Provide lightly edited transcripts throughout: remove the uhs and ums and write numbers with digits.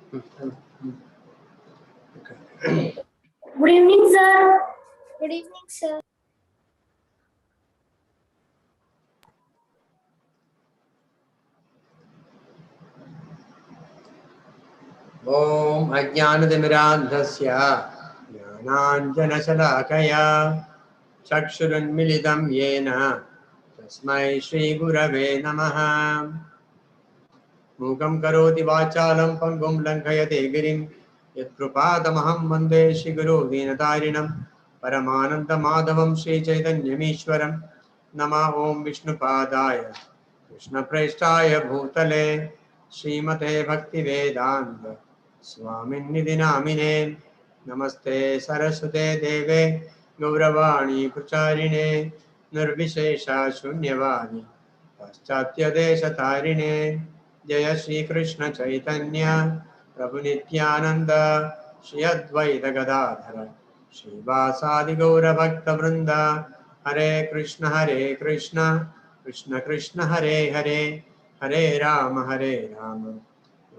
Okay. Good evening, sir. Good evening, sir. Om Ajnanatimirandhasya Jnananjanashalakaya Chakshurunmilitam Yena Tasmai Shri Gurave Namaha. Mukam karoti vachalam pangum lankayate girim Yatkrupadamaham vande Shri Guru Dinatarinam Paramananda Madhavam Shri Chaitanyamishwaram Nama Om Vishnupadaya Krishna Preshtaya Bhutale Srimate Bhakti Vedanta Swamin Nidinamine Namaste Saraswate Deve Gauravani Pracharine Nirvishesha Shunyavani Paschatya Deshatarine Jaya Shri Krishna Chaitanya Prabhu Nityananda Shri Advaita Gadadhara Shri Vasadi Gaura Bhakta Vrinda Hare Krishna Krishna Krishna Hare Hare Hare Rama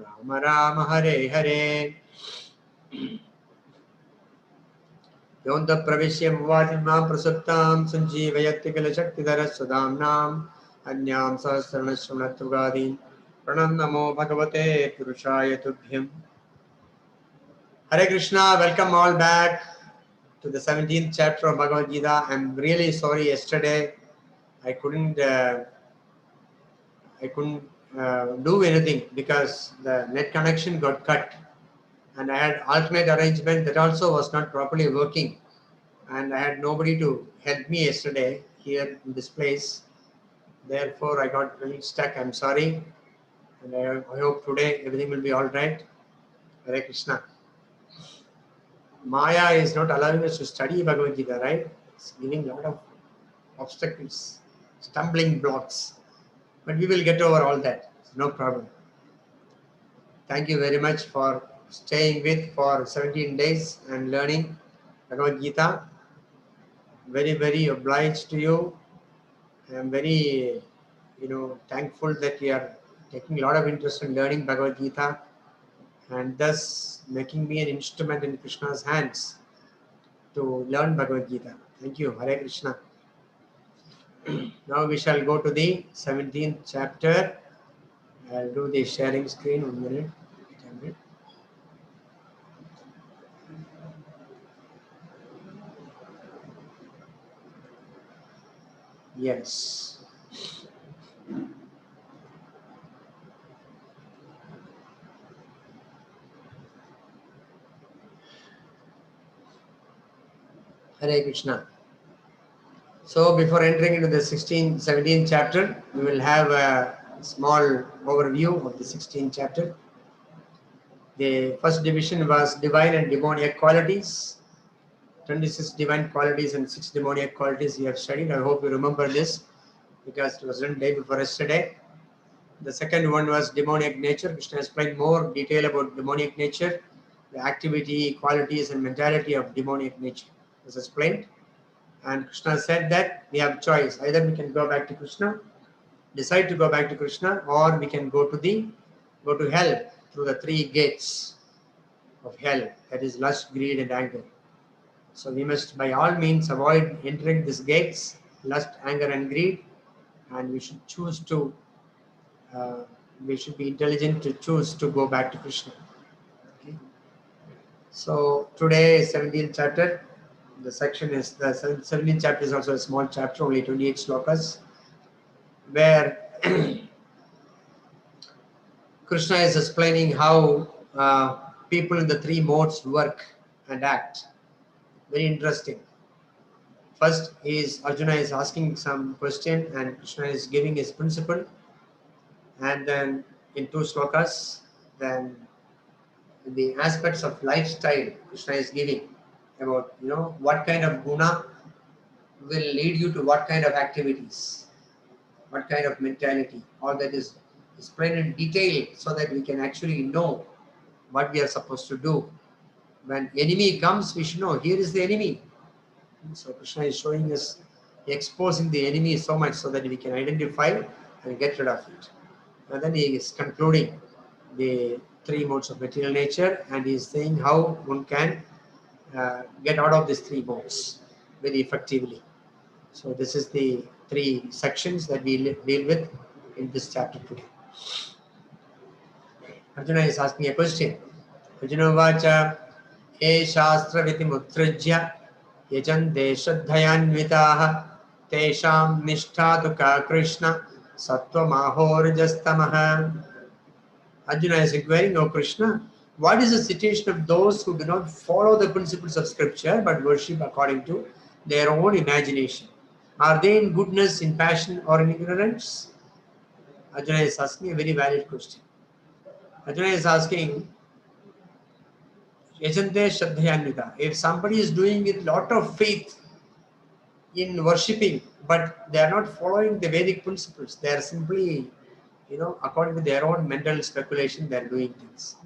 Rama Rama Hare Hare. Yonta Pravishya Bhavatimam Prasuttam Sanjeevayatti Kala Shaktidhara Sudamnam Anyam Sahasrana Shunatrugadin Pranam Namo Bhagavate Purushaya Tubhyam. Hare Krishna, welcome all back to the 17th chapter of Bhagavad-gītā. I'm really sorry yesterday I couldn't do anything because the net connection got cut and I had alternate arrangement that also was not properly working, and I had nobody to help me yesterday here in this place. Therefore I got really stuck. I'm sorry, and I hope today everything will be all right. Hare Krishna. Maya is not allowing us to study Bhagavad-gītā, right? It's giving a lot of obstacles, stumbling blocks. But we will get over all that. No problem. Thank you very much for staying with for 17 days and learning Bhagavad-gītā. Very, very obliged to you. I am very, thankful that you are taking a lot of interest in learning Bhagavad-gītā and thus making me an instrument in Krishna's hands to learn Bhagavad-gītā. Thank you. Hare Krishna. Now we shall go to the 17th chapter. I'll do the sharing screen 1 minute. Yes. Hare Krishna. So before entering into the 17th chapter, we will have a small overview of the 16th chapter. The first division was divine and demoniac qualities. 26 divine qualities and 6 demoniac qualities we have studied. I hope you remember this because it was done day before yesterday. The second one was demoniac nature. Krishna explained more detail about demoniac nature, the activity, qualities and mentality of demoniac nature was explained. And Krishna said that we have choice. Either we can go back to Krishna, decide to go back to Krishna, or we can go to hell through the 3 gates of hell, that is lust, greed and anger. So we must by all means avoid entering these gates, lust, anger and greed, and we should choose to, we should be intelligent to choose to go back to Krishna. Okay. So today 17th chapter, the section is, the 17th chapter is also a small chapter, only 28 slokas, where Krishna is explaining how people in the 3 modes work and act. Very interesting. First is Arjuna is asking some question and Krishna is giving his principle, and then in 2 slokas, then the aspects of lifestyle Krishna is giving about, what kind of guna will lead you to what kind of activities, what kind of mentality. All that is explained in detail so that we can actually know what we are supposed to do. When enemy comes, we should know, here is the enemy. So Krishna is showing us, exposing the enemy so much so that we can identify and get rid of it. And then he is concluding the three modes of material nature, and he is saying how one can get out of these three modes very effectively. So this is the three sections that we deal with in this chapter today. Arjuna is asking a question. Arjuna vacha e shastra viti mutrajya yajante shraddhayanvitaha tesham nishthaduka Krishna sattva mahorajastamaha. Arjuna is inquiring, O Krishna, what is the situation of those who do not follow the principles of scripture but worship according to their own imagination? Are they in goodness, in passion, or in ignorance? Arjuna is asking a very valid question. Arjuna is asking, Yajante Shraddhayanvita, if somebody is doing with lot of faith in worshipping, but they are not following the Vedic principles, they are simply, according to their own mental speculation, they are doing things.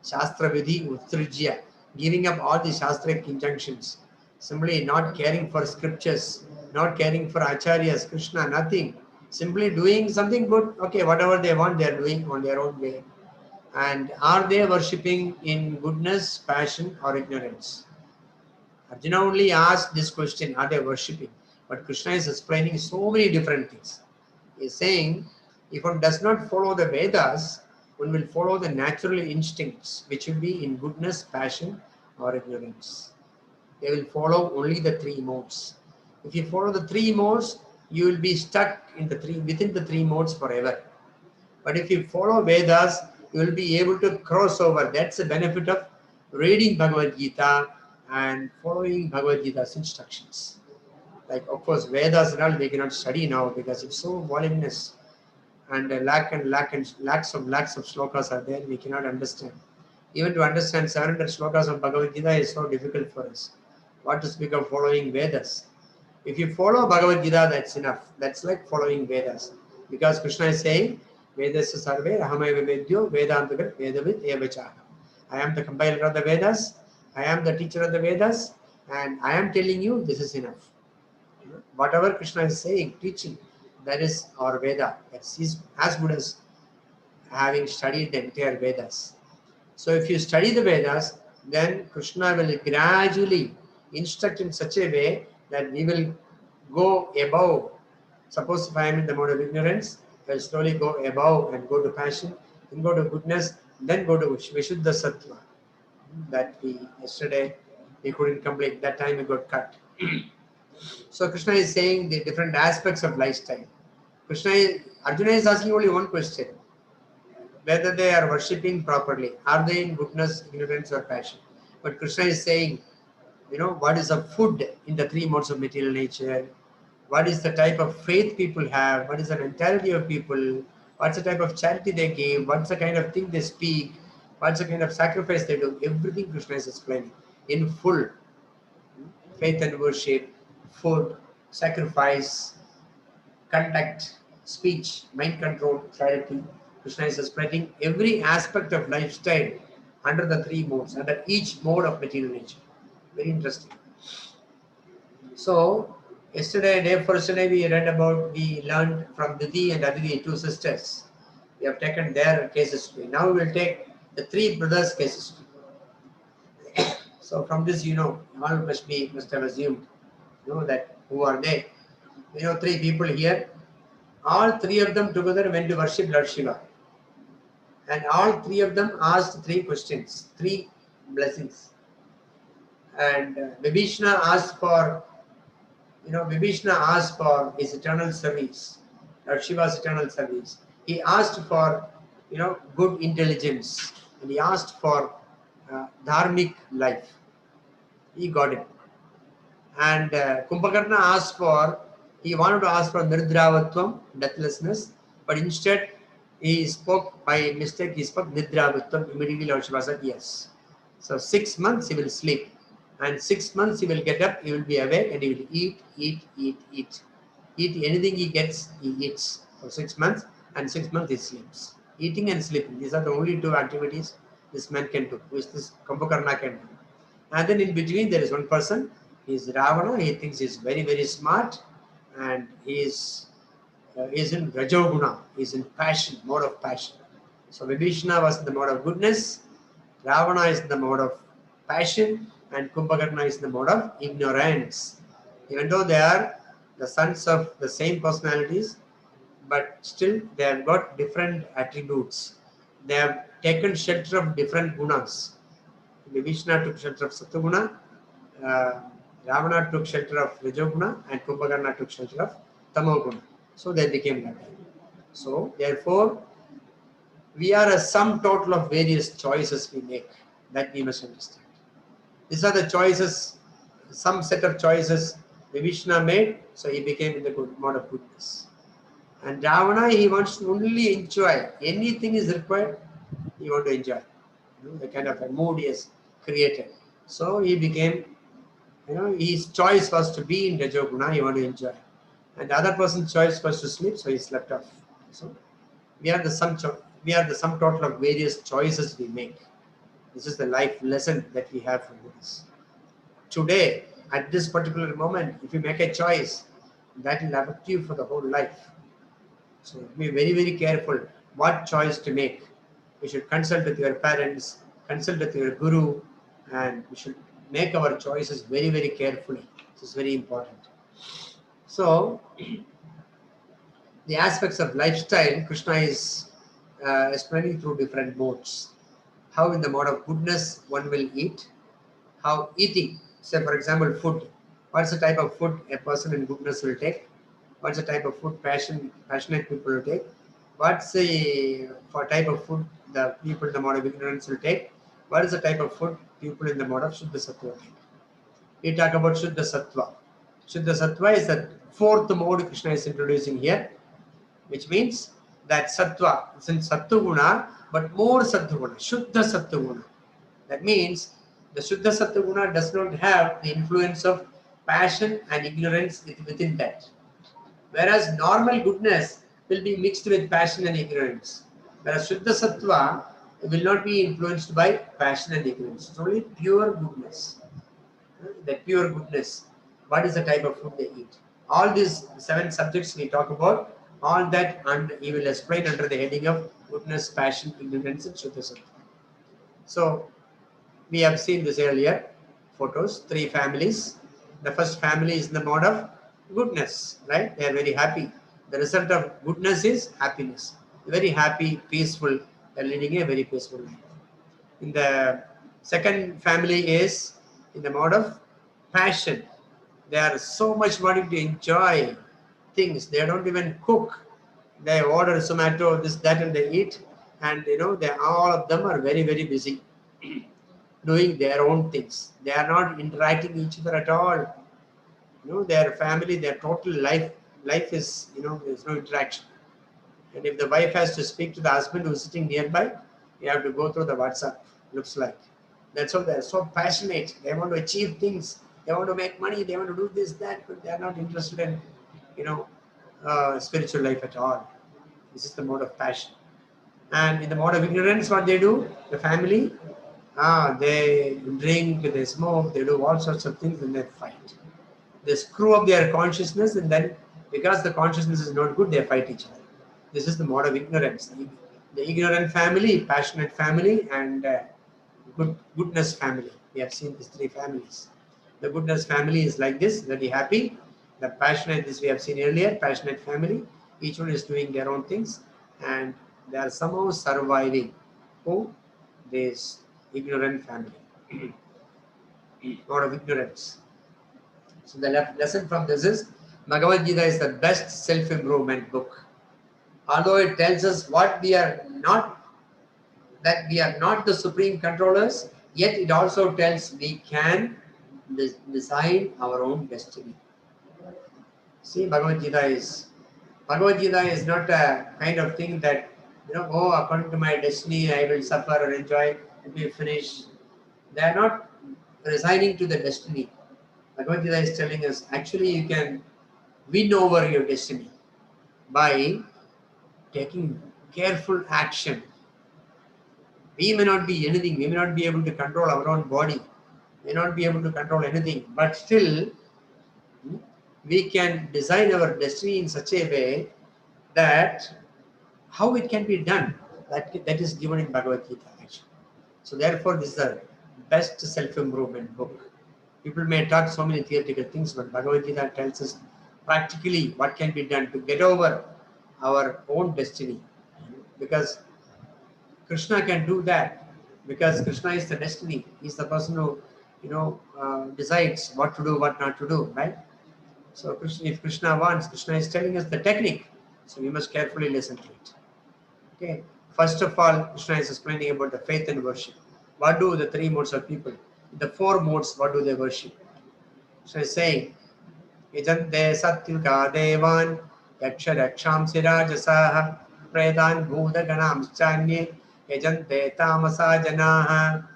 Shastra Vidhi Uttrijya, giving up all the Shastric injunctions, simply not caring for scriptures, not caring for Acharyas, Krishna, nothing. Simply doing something good, okay, whatever they want, they are doing on their own way. And are they worshipping in goodness, passion, or ignorance? Arjuna only asked this question, are they worshipping? But Krishna is explaining so many different things. He is saying, if one does not follow the Vedas, one will follow the natural instincts, which will be in goodness, passion, or ignorance. They will follow only the three modes. If you follow the three modes, you will be stuck in within the three modes forever. But if you follow Vedas, you will be able to cross over. That's the benefit of reading Bhagavad-gītā and following Bhagavad-gītā's instructions. Like, of course, Vedas and all we cannot study now because it's so voluminous, and lakhs of slokas are there, we cannot understand. Even to understand 700 slokas of Bhagavad-gītā is so difficult for us. What to speak of following Vedas? If you follow Bhagavad-gītā, that's enough. That's like following Vedas. Because Krishna is saying, Vedasya sarve rahamaiva vedyo vedantagat vedavid evacha. I am the compiler of the Vedas, I am the teacher of the Vedas, and I am telling you this is enough. Whatever Krishna is saying, teaching, that is our Veda. That's as good as having studied the entire Vedas. So if you study the Vedas, then Krishna will gradually instruct in such a way that we will go above. Suppose if I am in the mode of ignorance, I will slowly go above and go to passion, then go to goodness, then go to Vishuddha Sattva. That yesterday we couldn't complete. That time we got cut. So Krishna is saying the different aspects of lifestyle. Arjuna is asking only one question: whether they are worshipping properly. Are they in goodness, ignorance, or passion? But Krishna is saying, what is the food in the three modes of material nature? What is the type of faith people have? What is the mentality of people? What's the type of charity they give? What's the kind of thing they speak? What's the kind of sacrifice they do? Everything Krishna is explaining in full. Faith and worship, food, sacrifice, conduct, speech, mind control, charity. Krishna is explaining every aspect of lifestyle under the three modes, under each mode of material nature. Very interesting. So, day we learned from Didi and Aditi, two sisters. We have taken their case history. Now we will take the three brothers' case history. So from this, all must have assumed, that who are they? Three people here. All three of them together went to worship Lord Shiva. And all three of them asked three questions, three blessings. And Vibhishana asked for his eternal service, Lord Shiva's eternal service. He asked for, good intelligence, and he asked for dharmic life. He got it. And Kumbhakarna he wanted to ask for Nirdravatvam, deathlessness, but instead he spoke by mistake, he spoke Nidravatvam. Immediately Lord Shiva said yes. So 6 months he will sleep. And 6 months he will get up, he will be awake, and he will eat. Eat anything he gets, he eats for 6 months, and 6 months he sleeps. Eating and sleeping, these are the only two activities this man can do, which this Kumbhakarna can do. And then in between there is one person, he is Ravana, he thinks he is very, very smart, and he is in Rajoguna, he is in passion, mode of passion. So Vibhishana was in the mode of goodness, Ravana is in the mode of passion, and Kumbhakarna is in the mode of ignorance. Even though they are the sons of the same personalities, but still they have got different attributes. They have taken shelter of different gunas. Vibhishana took shelter of Sattva uh, Ravana took shelter of Rajoguna, and Kumbhakarna took shelter of Tamoguna. So they became like that. So therefore, we are a sum total of various choices we make. That we must understand. These are the choices, some set of choices Vibhishana made, so he became in the good mode of goodness. And Ravana, he wants to only enjoy. Anything is required, he wants to enjoy. The kind of a mood he has created. So he became, his choice was to be in Rajoguna, he wanted to enjoy. And the other person's choice was to sleep, so he slept off. So we are the sum total of various choices we make. This is the life lesson that we have from this. Today, at this particular moment, if you make a choice, that will affect you for the whole life. So be very, very careful what choice to make. You should consult with your parents, consult with your guru, and we should make our choices very, very carefully. This is very important. So, the aspects of lifestyle, Krishna is explaining through different modes. How in the mode of goodness one will eat, how eating, say for example food, what's the type of food a person in goodness will take, what's the type of food passionate people will take, what's the type of food the people in the mode of ignorance will take, what is the type of food people in the mode of Shuddha Sattva will take. We talk about Shuddha Sattva. Shuddha Sattva is the fourth mode Krishna is introducing here, which means that Sattva is in Sattva Guna, but more Sattva Guna, Shuddha Sattva Guna. That means the Shuddha Sattva Guna does not have the influence of passion and ignorance within that. Whereas normal goodness will be mixed with passion and ignorance. Whereas Shuddha Sattva will not be influenced by passion and ignorance. It's only pure goodness. The pure goodness. What is the type of food they eat? All these 7 subjects we talk about, all that, and he will explain under the heading of goodness, passion, ignorance, and Shuddha Sattva. So, we have seen this earlier, photos, 3 families. The first family is in the mode of goodness, right? They are very happy. The result of goodness is happiness. Very happy, peaceful, they are leading a very peaceful life. In the second family is in the mode of passion. They are so much wanting to enjoy things. They don't even cook. They order Zomato, this, that, and they eat. And they all of them are very, very busy doing their own things. They are not interacting each other at all. Their family, their total life is, there's no interaction. And if the wife has to speak to the husband who's sitting nearby, you have to go through the WhatsApp, looks like. That's why they're so passionate. They want to achieve things. They want to make money. They want to do this, that, but they are not interested in, spiritual life at all. This is the mode of passion. And in the mode of ignorance, what they do, the family, they drink, they smoke, they do all sorts of things, and they fight. They screw up their consciousness, and then because the consciousness is not good, they fight each other. This is the mode of ignorance. The ignorant family, passionate family, and goodness family. We have seen these 3 families. The goodness family is like this, very happy. The passionate, this we have seen earlier, passionate family. Each one is doing their own things, and they are somehow surviving. Who? This ignorant family. Mode of ignorance. So the lesson from this is, Bhagavad-gītā is the best self-improvement book. Although it tells us what we are not, that we are not the supreme controllers, yet it also tells we can design our own destiny. See, Bhagavad-gītā is not a kind of thing that, according to my destiny, I will suffer or enjoy, it will finish. They are not resigning to the destiny. Bhagavad-gītā is telling us, actually you can win over your destiny by taking careful action. We may not be anything, we may not be able to control our own body, may not be able to control anything, but still we can design our destiny in such a way that how it can be done. That is given in Bhagavad-gītā actually. So therefore, this is the best self-improvement book. People may talk so many theoretical things, but Bhagavad-gītā tells us practically what can be done to get over our own destiny. Because Krishna can do that, because Krishna is the destiny. He's the person who, decides what to do, what not to do, right? So if Krishna wants, Krishna is telling us the technique. So we must carefully listen to it. Okay. First of all, Krishna is explaining about the faith and worship. What do the three modes of people? The four modes, what do they worship? So he's saying, Yajante satyuka devan yaksha rakshamsi rajasaha predan bhuta ganam chanye yajante tamasa janaha.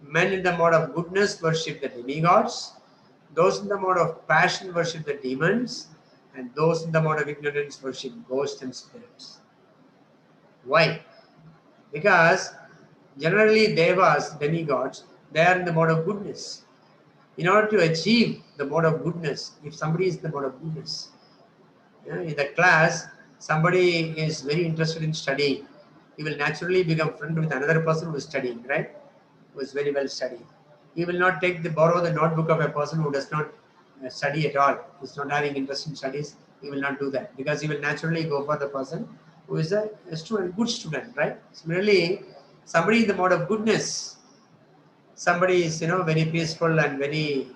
Men in the mode of goodness worship the demigods. Those in the mode of passion worship the demons. And those in the mode of ignorance worship ghosts and spirits. Why? Because generally devas, demigods, they are in the mode of goodness. In order to achieve the mode of goodness, if somebody is in the mode of goodness, in the class, somebody is very interested in studying, he will naturally become friend with another person who is studying, right? Who is very well studying. He will not borrow the notebook of a person who does not study at all. He is not having interest in studies. He will not do that, because he will naturally go for the person who is a student, good student, right? Similarly, somebody in the mode of goodness, somebody is very peaceful and very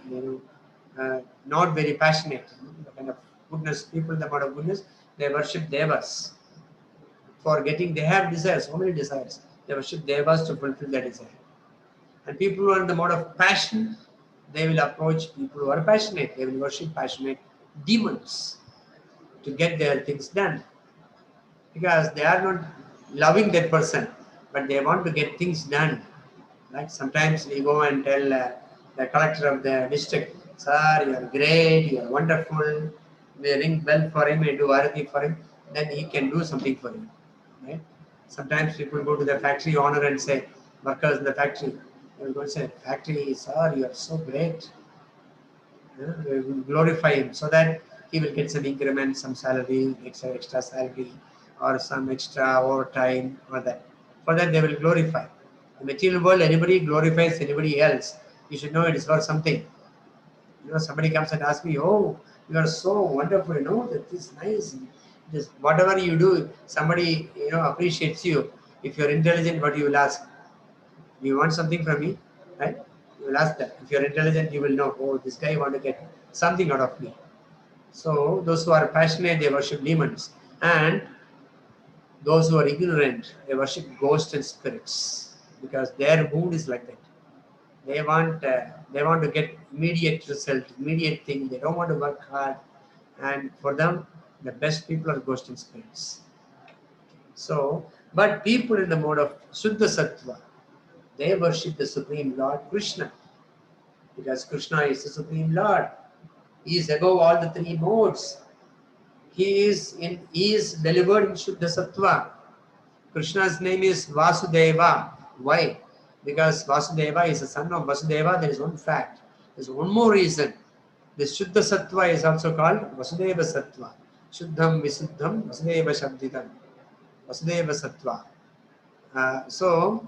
not very passionate. The kind of goodness, people in the mode of goodness, they worship devas. They have desires, so many desires. They worship devas to fulfill their desire. And people who are in the mode of passion, they will approach people who are passionate. They will worship passionate demons to get their things done. Because they are not loving that person, but they want to get things done. Like sometimes we go and tell the collector of the district, "Sir, you are great, you are wonderful." We ring bell for him, we do arati for him, then he can do something for you. Right? Sometimes people go to the factory owner and say, workers in the factory, they will go and say, "Factory, sir, you are so great." We will glorify him so that he will get some increment, some salary, extra salary, or some extra overtime, or that. For that they will glorify. In the material world, anybody glorifies anybody else, you should know it is for something. Somebody comes and asks me, "Oh, you are so wonderful, that is nice. Whatever you do, somebody, appreciates you. If you're intelligent, what you will ask? You want something from me, right? You will ask that. If you're intelligent, you will know, oh, this guy want to get something out of me." So those who are passionate, they worship demons. And those who are ignorant, they worship ghosts and spirits, because their mood is like that. They want to get immediate result, immediate thing. They don't want to work hard, and for them, the best people are ghosts and spirits. So, but people in the mode of Shuddha Sattva, they worship the Supreme Lord Krishna, because Krishna is the Supreme Lord. He is above all the three modes. He is delivered in Shuddha Sattva. Krishna's name is Vasudeva. Why? Because Vasudeva is the son of Vasudeva. There is one fact. There is one more reason. This Shuddha Sattva is also called Vasudeva Sattva. Shuddham Visuddham Vasudeva Shabdidam. Vasudeva Sattva. So,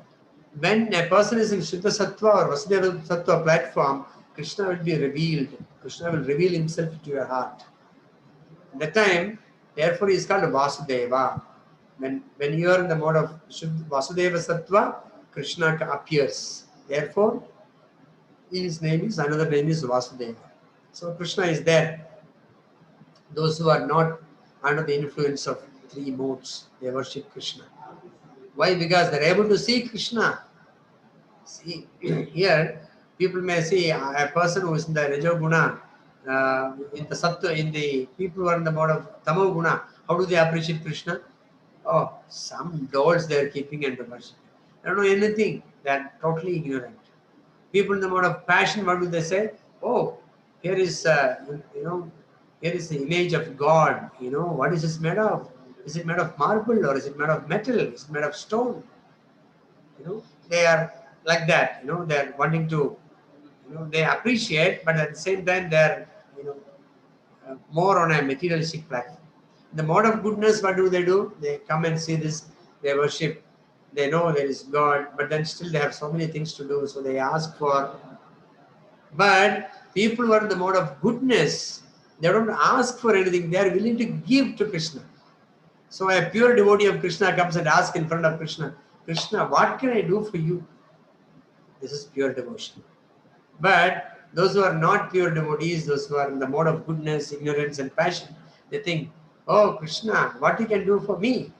when a person is in Shuddha Sattva or Vasudeva Sattva platform, Krishna will be revealed. Krishna will reveal himself to your heart. At that time, therefore, he is called Vasudeva. When you are in the mode of Vasudeva Sattva, Krishna appears. Therefore, another name is Vasudeva. So Krishna is there. Those who are not under the influence of three modes, they worship Krishna. Why? Because they are able to see Krishna. See, here people may see a person who is in the Rajoguna, in the Sattva, in the people who are in the mode of Tamoguna. How do they appreciate Krishna? Oh, some dolls they are keeping and worshiping. They don't know anything. They are totally ignorant. People in the mode of passion, what do they say? Oh, here is here is the image of God. What is this made of? Is it made of marble, or is it made of metal? Is it made of stone? They are like that. They are wanting to. They appreciate, but at the same time they are more on a materialistic platform. In the mode of goodness, what do? They come and see this. They worship They know there is God, but then still they have so many things to do, so they ask for. But people who are in the mode of goodness, they don't ask for anything, they are willing to give to Krishna. So a pure devotee of Krishna comes and asks in front of Krishna, Krishna, what can I do for you? This is pure devotion. But those who are not pure devotees, those who are in the mode of goodness, ignorance and passion, they think, oh Krishna, what you can do for me?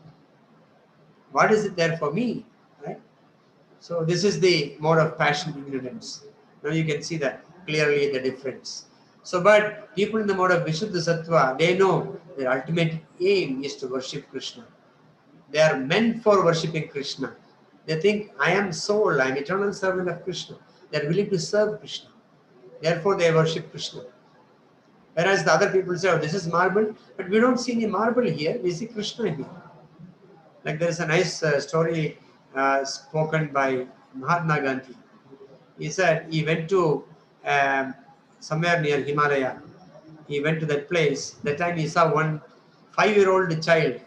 What is it there for me? Right? So this is the mode of passion, ignorance. Now you can see that clearly the difference. So but people in the mode of Vishuddha Sattva, they know their ultimate aim is to worship Krishna. They are meant for worshipping Krishna. They think, I am soul, I am eternal servant of Krishna. They are willing to serve Krishna. Therefore they worship Krishna. Whereas the other people say, oh, this is marble, but we don't see any marble here, we see Krishna here. Like there is a nice story spoken by Mahatma Gandhi. He said he went to somewhere near Himalaya. He went to that place. That time he saw one 5-year-old child,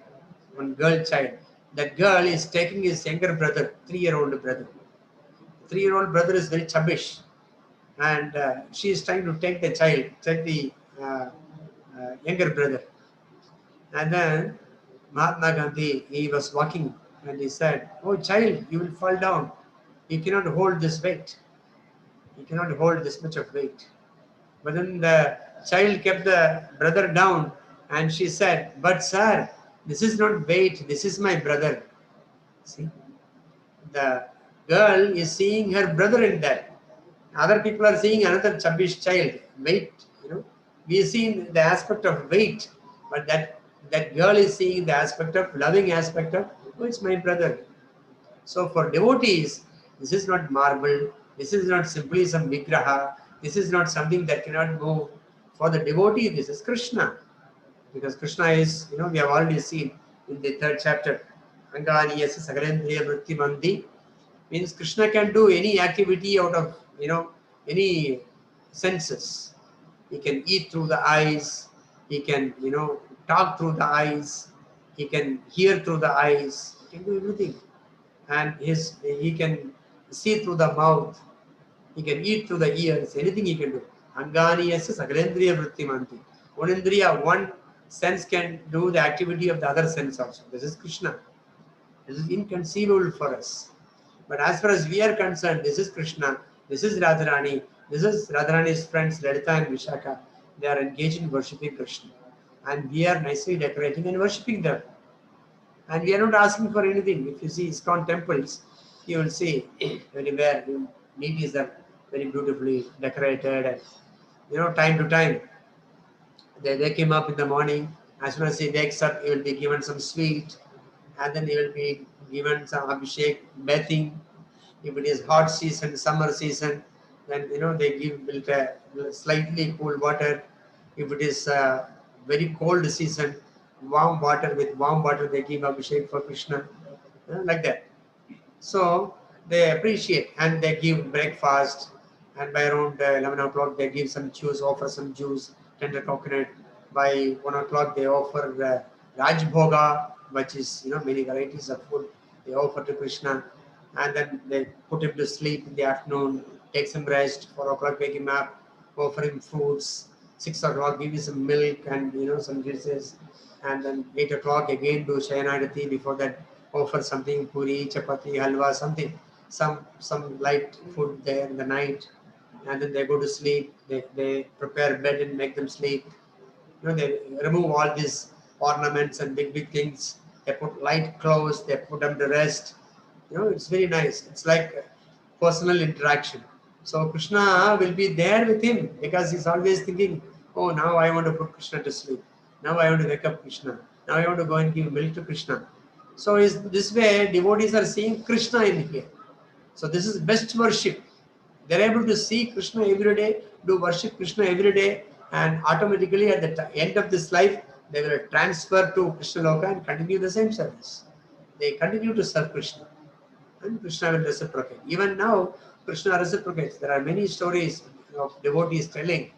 one girl child. That girl is taking his younger brother, 3-year-old brother. 3-year-old brother is very chubbish, and she is trying to take the child, take the younger brother. And then Mahatma Gandhi, he was walking and he said, oh child, you will fall down. You cannot hold this weight. You cannot hold this much of weight. But then the child kept the brother down and she said, but sir, this is not weight, this is my brother. See, the girl is seeing her brother in that. Other people are seeing another chubbish child, weight, We see the aspect of weight, but that girl is seeing the aspect of loving aspect of, oh, it's my brother. So for devotees, this is not marble, this is not simply some vigraha, this is not something that cannot move. For the devotee, this is Krishna. Because Krishna is, we have already seen in the 3rd chapter, Anganiyasa Sagalendriya Vritti Mandi, means Krishna can do any activity out of, any senses. He can eat through the eyes, he can, talk through the eyes, he can hear through the eyes, he can do everything. And he can see through the mouth, he can eat through the ears, anything he can do. Anganiyasa Sagalendriya Vritti Mandi. One indriya, one sense can do the activity of the other sense also. This is Krishna. This is inconceivable for us. But as far as we are concerned, this is Krishna, this is Radharani, this is Radharani's friends Lalita and Vishaka. They are engaged in worshipping Krishna. And we are nicely decorating and worshipping them. And we are not asking for anything. If you see ISKCON temples, you will see everywhere deities are very beautifully decorated. And time to time, they wake him up in the morning. As soon as he wakes up, he will be given some sweet, and then he will be given some abhishek, bathing. If it is hot season, summer season, then they give slightly cool water. If it is very cold season, warm water, with warm water they give abhishek for Krishna, like that. So they appreciate and they give breakfast, and by around 11 o'clock they give some juice, offer some juice, tender coconut. By 1 o'clock they offer Rajbhoga, which is many varieties of food they offer to Krishna, and then they put him to sleep in the afternoon, take some rest. 4 o'clock wake him up, offer him fruits. 6 o'clock give him some milk and some juices, and then 8 o'clock again do Akṣaya-tṛtīyā. Before that offer something, puri, chapati, halwa, something, some light food there in the night, and then they go to sleep. They prepare bed and make them sleep. They remove all these ornaments and big things. They put light clothes. They put them to rest. It's very nice. It's like personal interaction. So Krishna will be there with him because he's always thinking, oh, now I want to put Krishna to sleep. Now I want to wake up Krishna. Now I want to go and give milk to Krishna. So is this way devotees are seeing Krishna in here. So this is best worship. They're able to see Krishna every day, do worship Krishna every day, and automatically at the end of this life, they will transfer to Krishna Loka and continue the same service. They continue to serve Krishna, and Krishna will reciprocate. Even now, Krishna reciprocates. There are many stories of devotees telling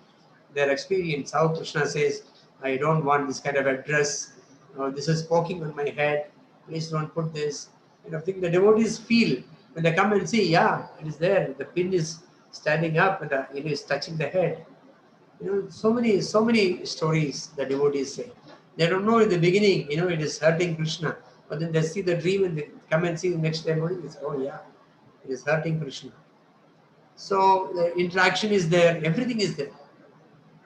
their experience, how Krishna says, I don't want this kind of a dress. This is poking on my head. Please don't put this. Thing the devotees feel when they come and see, yeah, it is there. The pin is standing up and it is touching the head. So many stories the devotees say. They don't know in the beginning, it is hurting Krishna. But then they see the dream and they come and see the next day morning, they say, oh yeah, it is hurting Krishna. So the interaction is there, everything is there.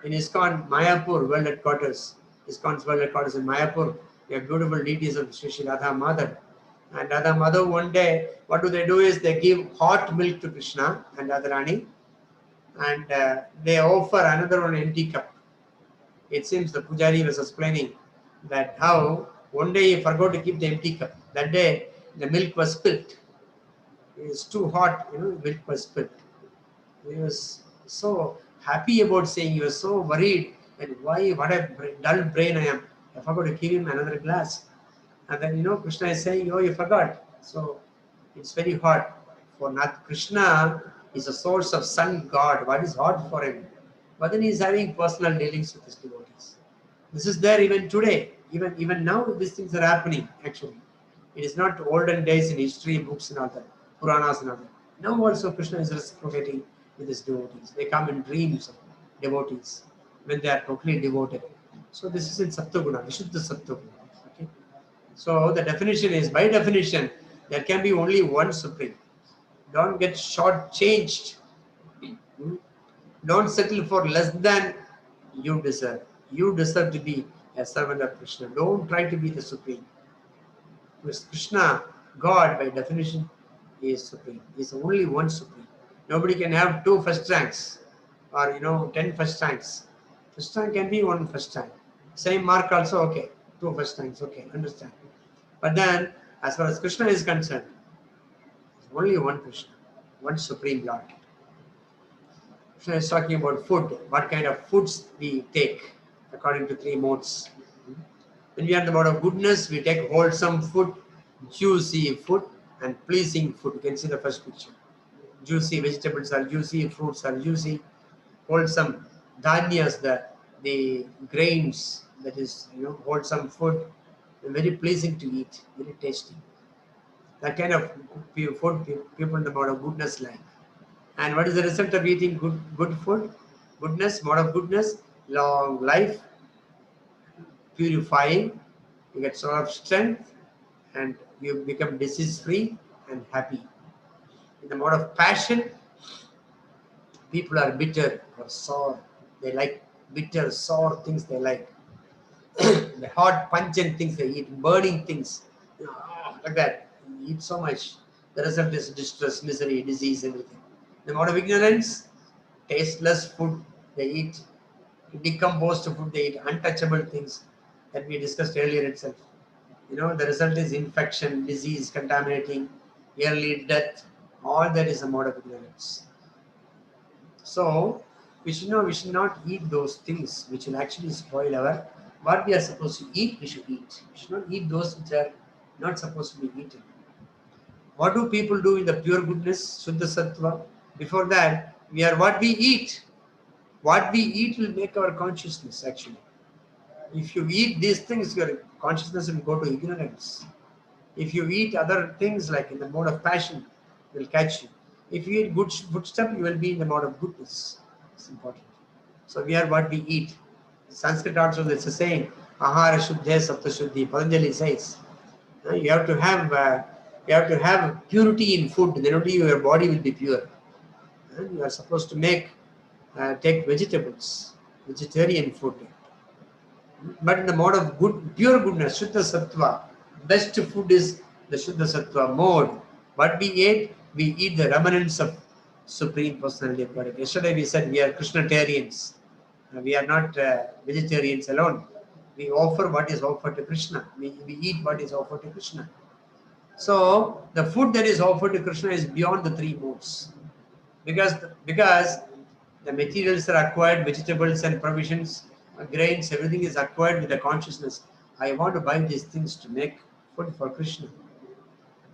In ISKCON, Mayapur, world headquarters, ISKCON's world headquarters in Mayapur, we have beautiful deities of Sri Radha Madhav. And Radha Madhav one day, what do is they give hot milk to Krishna and Radharani, and they offer another one empty cup. It seems the Pujari was explaining that how one day he forgot to keep the empty cup. That day the milk was spilled. It was too hot, milk was spilled. He was so happy about saying, he was so worried that what a dull brain I am. I forgot to give him another glass. And then, Krishna is saying, oh, you forgot. So it's very hot. For not Krishna is a source of sun god. What is hot for him? But then he is having personal dealings with his devotees. This is there even today. Even now, these things are happening, actually. It is not olden days in history books and all that, Puranas and all that. Now also Krishna is reciprocating with his devotees. They come in dreams of devotees when they are totally devoted. So this is in Sattva-guna, Vishuddha Sattva-guna. Okay? So the definition is, by definition, there can be only one Supreme. Don't get short-changed. Don't settle for less than you deserve. You deserve to be a servant of Krishna. Don't try to be the Supreme. Because Krishna, God, by definition, is Supreme. He is only one Supreme. Nobody can have 2 first ranks or 10 first ranks. First rank can be 1 first rank. Same mark also, okay. 2 first ranks, okay, understand. But then, as far as Krishna is concerned, there's only one Krishna, one Supreme Lord. Krishna is talking about food, what kind of foods we take according to 3 modes. When we are in the mode of goodness, we take wholesome food, juicy food, and pleasing food. You can see the first picture. Juicy vegetables are juicy, fruits are juicy, wholesome dhanyas, the grains, that is wholesome food, and very pleasing to eat, very tasty. That kind of food people in the mode of goodness like. And what is the result of eating good food? Goodness, mode of goodness, long life, purifying, you get sort of strength, and you become disease free and happy. In the mode of passion, people are bitter or sour. They like bitter, sour things they like. The hot, pungent things they eat, burning things, like that. You eat so much. The result is distress, misery, disease, everything. In the mode of ignorance, tasteless food they eat, decomposed food they eat, untouchable things that we discussed earlier itself. The result is infection, disease, contaminating, early death. All that is a mode of ignorance. So we should not eat those things which will actually spoil our. What we are supposed to eat, we should eat. We should not eat those which are not supposed to be eaten. What do people do in the pure goodness, Shuddha Sattva? Before that, we are what we eat. What we eat will make our consciousness, actually. If you eat these things, your consciousness will go to ignorance. If you eat other things like in the mode of passion, it will catch you. If you eat good stuff, you will be in the mode of goodness. It's important. So we are what we eat. Sanskrit also, there's a saying, Ahara Shuddhe Sapta Shuddhi. Patanjali says, you have to have purity in food, then only your body will be pure. And you are supposed to take vegetables, vegetarian food. But in the mode of pure goodness, Shuddha Sattva, best food is the Shuddha Sattva mode. What we eat the remnants of Supreme Personality of Godhead. Yesterday we said we are Krishnatarians. We are not vegetarians alone. We offer what is offered to Krishna. We eat what is offered to Krishna. So the food that is offered to Krishna is beyond the 3 modes. Because the materials are acquired, vegetables and provisions, grains, everything is acquired with the consciousness. I want to buy these things to make food for Krishna.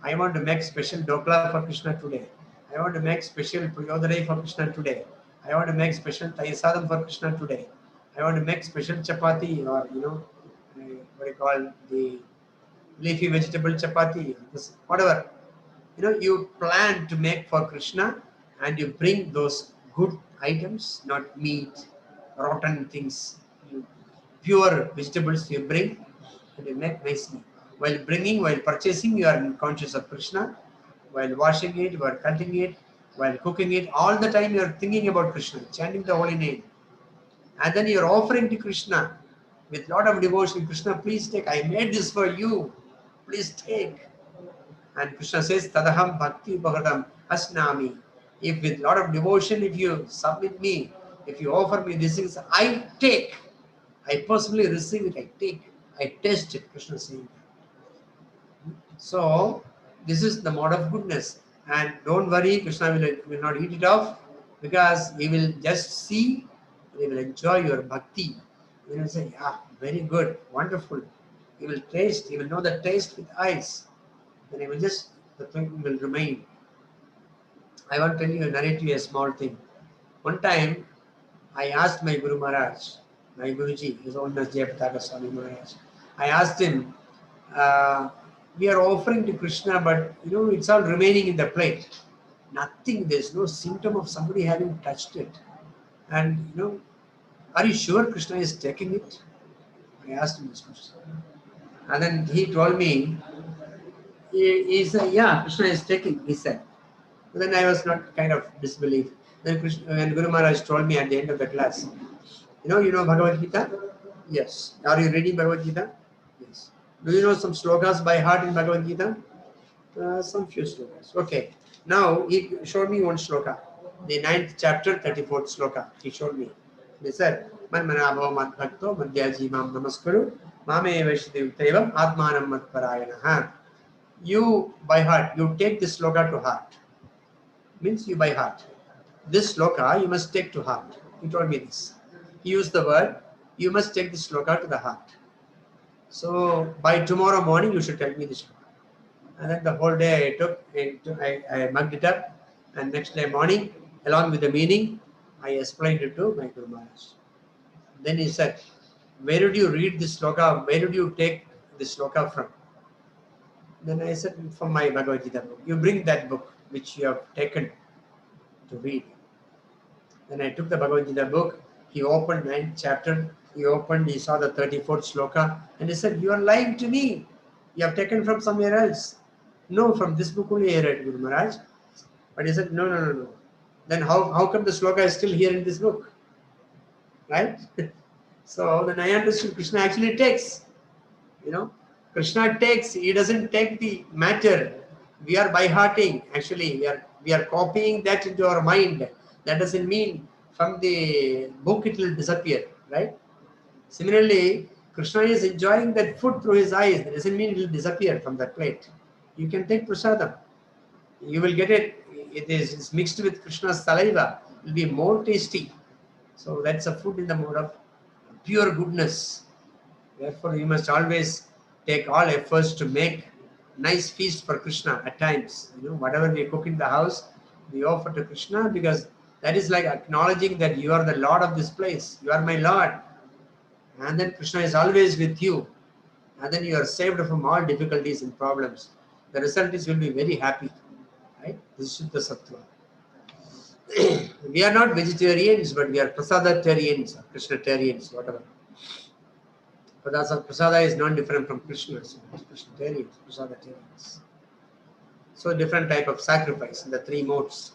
I want to make special dokla for Krishna today. I want to make special puliyodare for Krishna today. I want to make special tayasadam for Krishna today. I want to make special chapati or what do you call the leafy vegetable chapati, this, whatever. You plan to make for Krishna and you bring those good items, not meat, rotten things. Pure vegetables you bring and you make nicely. While purchasing, you are conscious of Krishna. While washing it, while cutting it, while cooking it, all the time you are thinking about Krishna, chanting the holy name. And then you are offering to Krishna with lot of devotion. Krishna, please take. I made this for you. Please take. And Krishna says, Tadaham Bhakti Bhagatam Asnami. If with lot of devotion, if you submit me, if you offer me these things, I take. I personally receive it, I take. I taste it, Krishna is saying. So, this is the mode of goodness. And don't worry, Krishna will not eat it off, because he will just see, he will enjoy your bhakti. He will say, yeah, very good, wonderful. He will taste, he will know the taste with eyes. Then he will just, the thing will remain. I want to narrate you a small thing. One time, I asked my Guru Maharaj, my Guruji, his own as Jayapataka Swami Maharaj. I asked him, we are offering to Krishna, but it's all remaining in the plate. Nothing, there's no symptom of somebody having touched it. And are you sure Krishna is taking it? I asked him this question. And then he told me, he said, yeah, Krishna is taking, he said. But then I was not kind of disbelief. Then when Guru Maharaj told me at the end of the class, you know Bhagavad-gītā? Yes. Are you reading Bhagavad-gītā? Yes. Do you know some slokas by heart in Bhagavad-gītā? Some few slokas. Okay. Now he showed me one sloka. The 9th chapter, 34th sloka. He showed me. He said, Man manabhava mad bhakto madhyaji mam namaskaru mame vaishdev tevam atmanam mad parayanaha. You by heart, you take this sloka to heart. Means you by heart. This sloka you must take to heart. He told me this. He used the word, you must take this sloka to the heart. So by tomorrow morning you should tell me this sloka. And then the whole day I mugged it up, and next day morning, along with the meaning, I explained it to my Guru Maharaj. Then he said, where did you read this sloka? Where did you take this sloka from? Then I said, from my Bhagavad-gītā book. You bring that book which you have taken to read. Then I took the Bhagavad-gītā book. He opened 9th chapter. He saw the 34th sloka, and he said, you are lying to me. You have taken from somewhere else. No, from this book only I read, Guru Maharaj. But he said, no. Then how come the sloka is still here in this book? Right? So then I understood Krishna actually takes. Krishna takes, he doesn't take the matter. We are by-hearting. Actually, we are copying that into our mind. That doesn't mean from the book it will disappear, right? Similarly, Krishna is enjoying that food through his eyes. That doesn't mean it will disappear from that plate. You can take prasadam. You will get it. It's mixed with Krishna's saliva. It will be more tasty. So that's a food in the mode of pure goodness. Therefore, you must always take all efforts to make nice feast for Krishna at times. Whatever we cook in the house, we offer to Krishna, because that is like acknowledging that you are the Lord of this place. You are my Lord. And then Krishna is always with you. And then you are saved from all difficulties and problems. The result is you will be very happy. Right? This is Shuddha Sattva. We are not vegetarians, but we are prasadatarians, or Krishnatarians, whatever. Prasada is not different from Krishna. So Krishnatarians, prasadatarians. So different type of sacrifice in the 3 modes.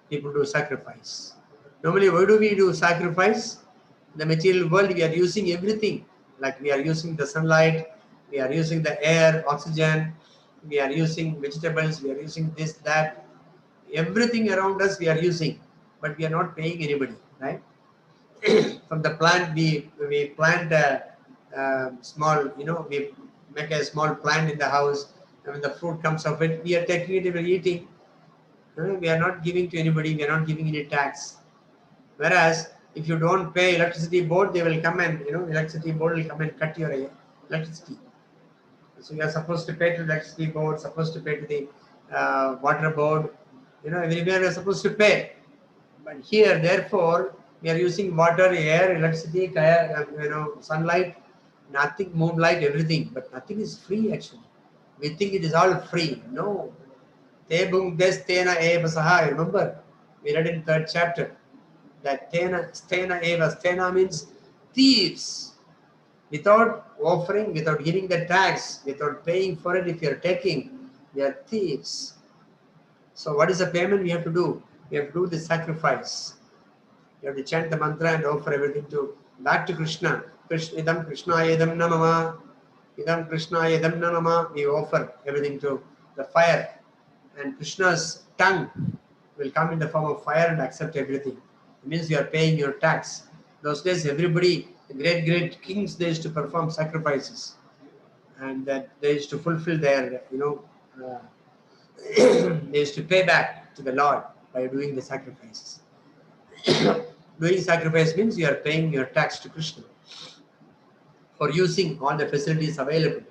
People do sacrifice. Normally, why do we do sacrifice? In the material world, we are using everything. Like we are using the sunlight, we are using the air, oxygen, we are using vegetables, we are using this, that. Everything around us we are using, but we are not paying anybody, right? From the plant, we plant a small, we make a small plant in the house, and when the fruit comes of it, we are taking it, we are eating. We are not giving to anybody, we are not giving any tax. Whereas, if you don't pay electricity board, they will come and, electricity board will come and cut your electricity. So you are supposed to pay to electricity board, supposed to pay to the water board, everywhere we are supposed to pay. But here, therefore, we are using water, air, electricity, sunlight, nothing, moonlight, everything. But nothing is free actually. We think it is all free. No. Te bhungdes tena eva saha. Remember, we read in 3rd chapter that stena eva. Stena means thieves. Without offering, without giving the tax, without paying for it, if you are taking, they are thieves. So what is the payment we have to do? We have to do the sacrifice. You have to chant the mantra and offer everything back to Krishna. Idam Krishnaya idam namama. Idam Krishnaya idam namama. We offer everything to the fire. And Krishna's tongue will come in the form of fire and accept everything. It means you are paying your tax. Those days, everybody, the great kings, they used to perform sacrifices. And that they used to fulfill their, they used to pay back to the Lord by doing the sacrifices. Doing sacrifice means you are paying your tax to Krishna for using all the facilities available.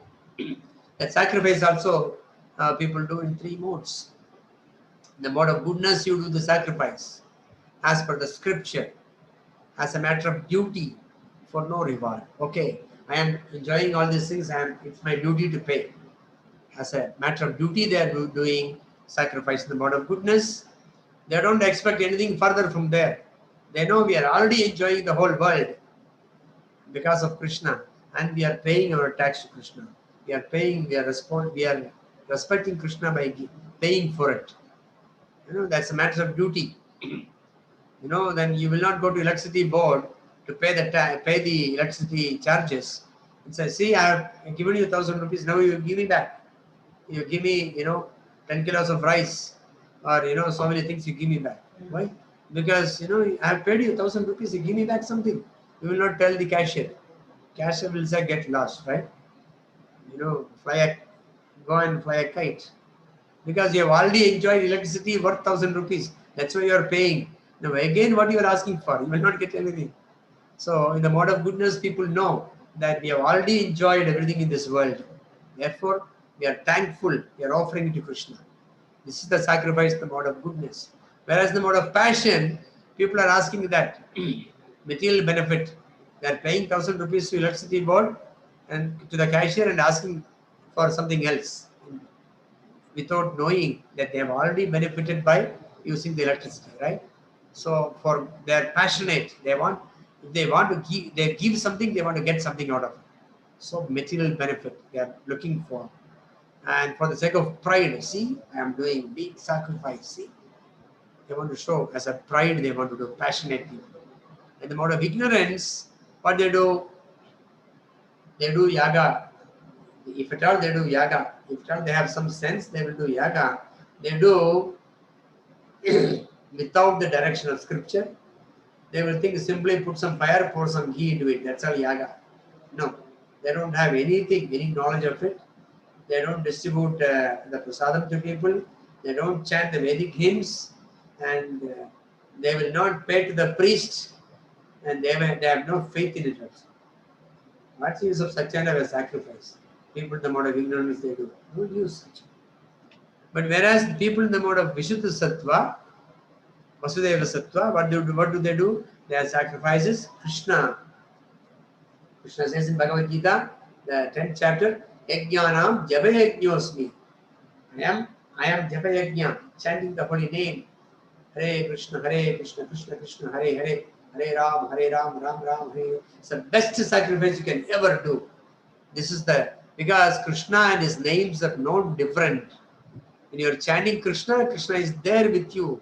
That sacrifice also people do in 3 modes. In the mode of goodness, you do the sacrifice as per the scripture, as a matter of duty for no reward. Okay, I am enjoying all these things and it's my duty to pay. As a matter of duty, they are doing sacrifice in the mode of goodness. They don't expect anything further from there. They know we are already enjoying the whole world because of Krishna, and we are paying our tax to Krishna. We are respecting Krishna by paying for it. That's a matter of duty. Then you will not go to electricity board to pay the electricity charges and say, see, I have given you 1,000 rupees, now you give me back. You give me, 10 kilos of rice, or, so many things you give me back. Why? Because, I have paid you 1,000 rupees, you give me back something. You will not tell the cashier. Cashier will say, get lost, right? Go and fly a kite. Because you have already enjoyed electricity worth 1,000 rupees. That's why you are paying. Now, again, what you are asking for, you will not get anything. So, in the mode of goodness, people know that we have already enjoyed everything in this world. Therefore, we are thankful. We are offering it to Krishna. This is the sacrifice, the mode of goodness. Whereas the mode of passion, people are asking that material benefit. They are paying 1,000 rupees to electricity board and to the cashier and asking for something else, without knowing that they have already benefited by using the electricity, right? So they are passionate. If they want to give, they give something, they want to get something out of it. So material benefit they are looking for. And for the sake of pride, see, I am doing big sacrifice, see. They want to show as a pride, they want to do passionate people. In the mode of ignorance, what they do yaga. If at all they do yaga, if at all they have some sense, they will do yaga. They do without the direction of scripture. They will think simply put some fire, pour some ghee into it. That's all yaga. No, they don't have any knowledge of it. They don't distribute the prasadam to people. They don't chant the Vedic hymns, and they will not pay to the priest, and they have no faith in it also. What's the use of such kind of a sacrifice? People in the mode of ignorance, they do. Don't use such. But whereas the people in the mode of Vishuddha Sattva, Vasudeva Sattva, what do they do? Their sacrifices Krishna. Krishna says in Bhagavad-gītā, the 10th chapter, Yajñānām Japayajñosmi. I am Japayajña, chanting the holy name. Hare Krishna, Krishna Krishna, Hare Hare, Hare Ram, Ram Ram, Hare. It's the best sacrifice you can ever do. This is because Krishna and his names are not different. When you are chanting Krishna, Krishna is there with you.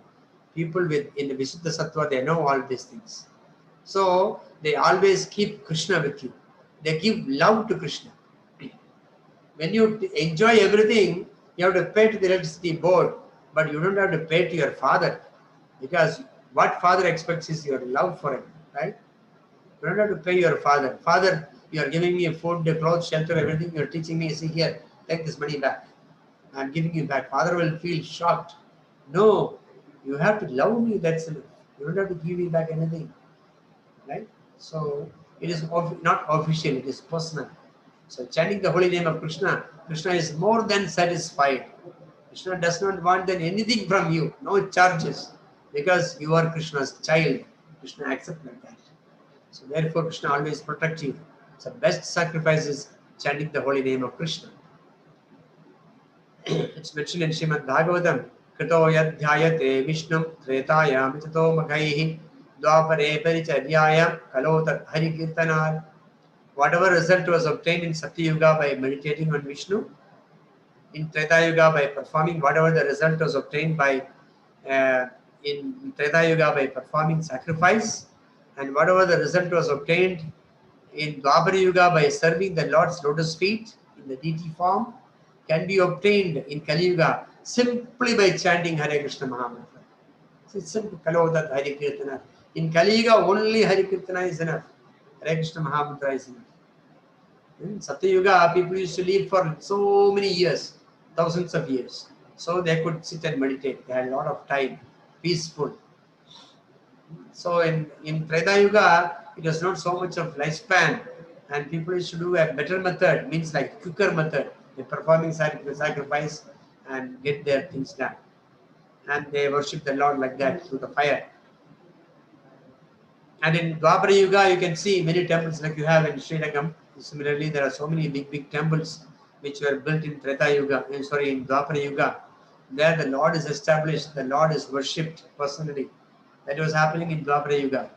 People in the Vishuddha Sattva, they know all these things. So they always keep Krishna with you. They give love to Krishna. When you enjoy everything, you have to pay to the electricity board, but you don't have to pay to your father, because what father expects is your love for him, right? You don't have to pay your father. Father, you are giving me food, clothes, shelter, everything. You are teaching me, see here, take this money back. I am giving you back. Father will feel shocked. No, you have to love me. That's enough. You don't have to give me back anything, right? So it is not official. It is personal. So chanting the holy name of Krishna, Krishna is more than satisfied. Krishna does not want anything from you, no charges, because you are Krishna's child. Krishna accepts like that. So therefore Krishna always protects you. So best sacrifice is chanting the holy name of Krishna. It's mentioned in Srimad Bhagavatam. Krito yadhyayate Vishnum Tretayam Tato Maghaihi Dwapare Paricharyayam Kalotat Hari Kirtanar. Whatever result was obtained in Satya Yuga by meditating on Vishnu, in Treta Yuga by performing whatever the result was obtained by in Treta Yuga by performing sacrifice, and whatever the result was obtained in Dwapara Yuga by serving the Lord's lotus feet in the deity form, can be obtained in Kali Yuga simply by chanting Hare Krishna Mahamantra. It's simple. Kalodat Hari Kirtana. In Kali Yuga only Hari Kirtana is enough. Hare Krishna Mahamantra is enough. In Satya Yuga, people used to live for so many years, thousands of years. So they could sit and meditate. They had a lot of time, peaceful. So in Treta Yuga, it was not so much of lifespan, and people used to do a better method, means like quicker method. They're performing sacrifice and get their things done. And they worship the Lord like that through the fire. And in Dwapara Yuga, you can see many temples like you have in Srirangam. Similarly, there are so many big temples which were built in Treta Yuga, in Dwapara Yuga. There the Lord is established, the Lord is worshipped personally. That was happening in Dwapara Yuga.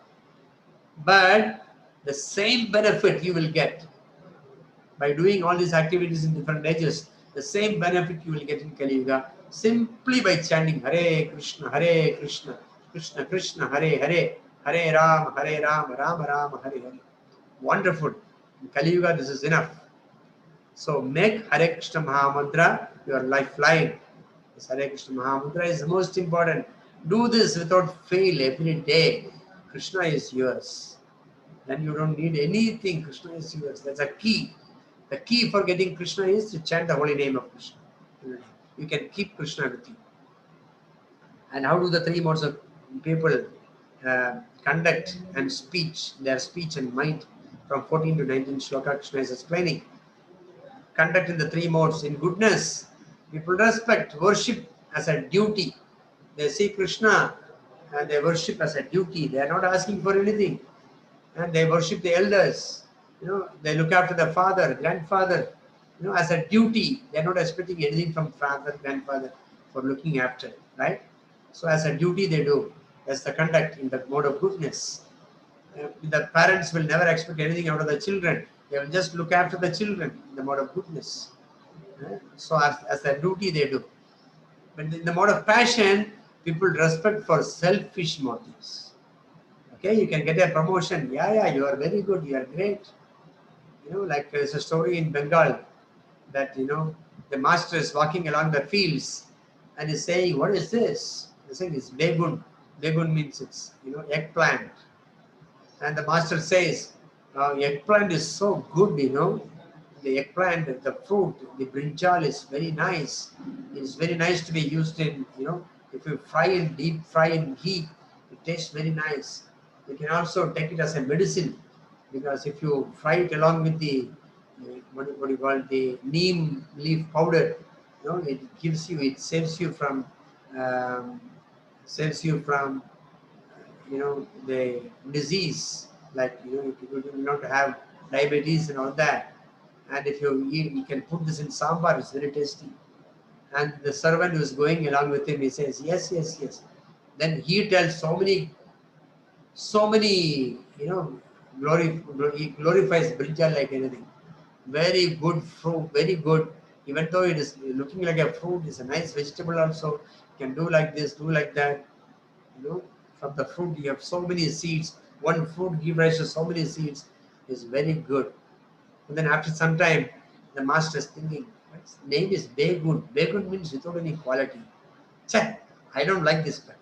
But the same benefit you will get by doing all these activities in different ages, the same benefit you will get in Kali Yuga simply by chanting Hare Krishna, Krishna Krishna, Hare Hare, Hare Ram, Ram Ram, Hare Hare. Wonderful. In Kali Yuga, this is enough. So make Hare Krishna Mahamantra your lifeline. This Hare Krishna Mahamantra is the most important. Do this without fail every day. Krishna is yours. Then you don't need anything. Krishna is yours. That's a key. The key for getting Krishna is to chant the holy name of Krishna. You can keep Krishna with you. And how do the three modes of people conduct and speech, their speech and mind? From 14 to 19 shloka, Krishna is explaining. Conduct in the three modes. In goodness, people respect, worship as a duty. They see Krishna and they worship as a duty. They are not asking for anything. And they worship the elders. They look after the father, grandfather, as a duty. They are not expecting anything from father, grandfather for looking after, right? So as a duty they do. That's the conduct in the mode of goodness. The parents will never expect anything out of the children. They will just look after the children in the mode of goodness. So as a duty they do. But in the mode of passion, people respect for selfish motives. Okay, you can get a promotion. Yeah, you are very good. You are great. Like there's a story in Bengal that, the master is walking along the fields and is saying, what is this? He's saying it's begun. Begun means it's, eggplant. And the master says, eggplant is so good, The eggplant, the fruit, the brinjal is very nice. It's very nice to be used in, if you deep fry in heat, it tastes very nice. You can also take it as a medicine, because if you fry it along with the what do you call it, the neem leaf powder, it saves you from the disease, like you do not have diabetes and all that. And if you eat, you can put this in sambar. It's very tasty. And the servant who is going along with him, he says, yes. Then he tells so many, he glorifies brinjal like anything. Very good fruit, very good. Even though it is looking like a fruit, it's a nice vegetable also. You can do like this, do like that. From the fruit you have so many seeds. One fruit gives rise to so many seeds. Is very good. And then after some time, the master is thinking, his name is Begun. Begun means without any quality. I don't like this pet.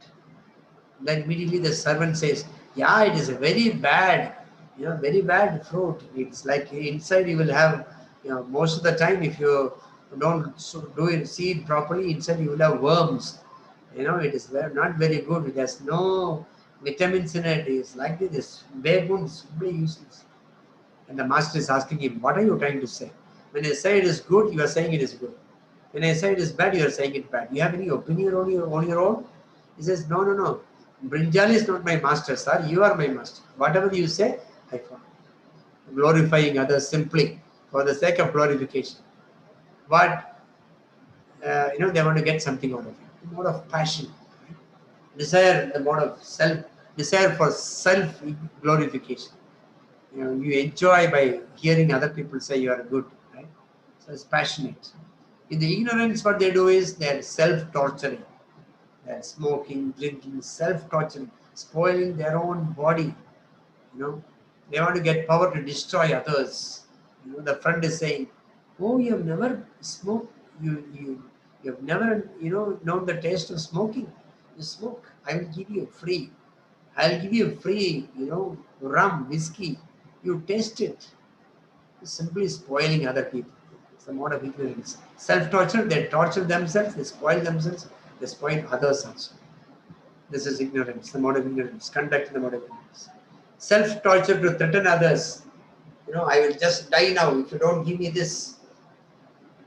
Then immediately the servant says, yeah, it is a very bad, very bad fruit. It's like inside you will have, most of the time if you don't see it properly, inside you will have worms. It is not very good. It has no vitamins in it. It's like this. Begun is very useless. And the master is asking him, what are you trying to say? When I say it is good, you are saying it is good. When I say it is bad, you are saying it bad. Do you have any opinion on your own? He says, no. Brinjal is not my master, sir. You are my master. Whatever you say, I follow. Glorifying others simply for the sake of glorification. But they want to get something out of it. The mode of passion, desire, the mode of desire for self glorification. You enjoy by hearing other people say you are good, right? So it's passionate. In the ignorance, what they do is they're self-torturing. They're smoking, drinking, self-torturing, spoiling their own body. They want to get power to destroy others. The friend is saying, "Oh, you have never smoked. You have never known the taste of smoking. You smoke. I will give you free. I'll give you free. Rum, whiskey. You taste it." It's simply spoiling other people. It's the mode of ignorance. Self-torture. They torture themselves. They spoil themselves. They spoil others also. This is ignorance. The mode of ignorance. Conduct in the mode of ignorance. Self-torture to threaten others. I will just die now if you don't give me this.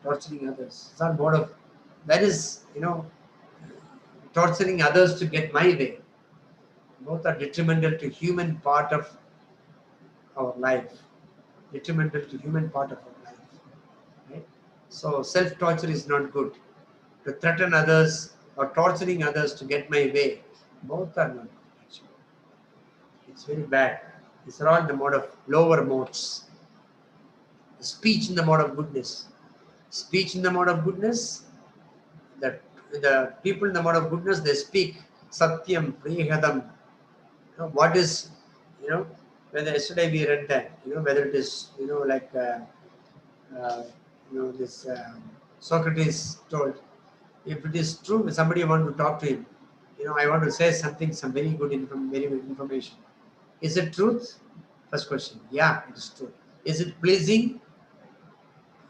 Torturing others. It's not mode of. That is, torturing others to get my way. Both are detrimental to human part of our life. Detrimental to human part of our life. Right? So self-torture is not good. To threaten others or torturing others to get my way. Both are not good actually. It's very bad. These are all the mode of lower modes. Speech in the mode of goodness. Speech in the mode of goodness, that the people in the mode of goodness, they speak Satyam, Prihadam. What is, whether yesterday we read that, whether it is, like, this Socrates told, if it is true, somebody want to talk to him, I want to say something, some very good information. Is it truth? First question. Yeah, it is true. Is it pleasing?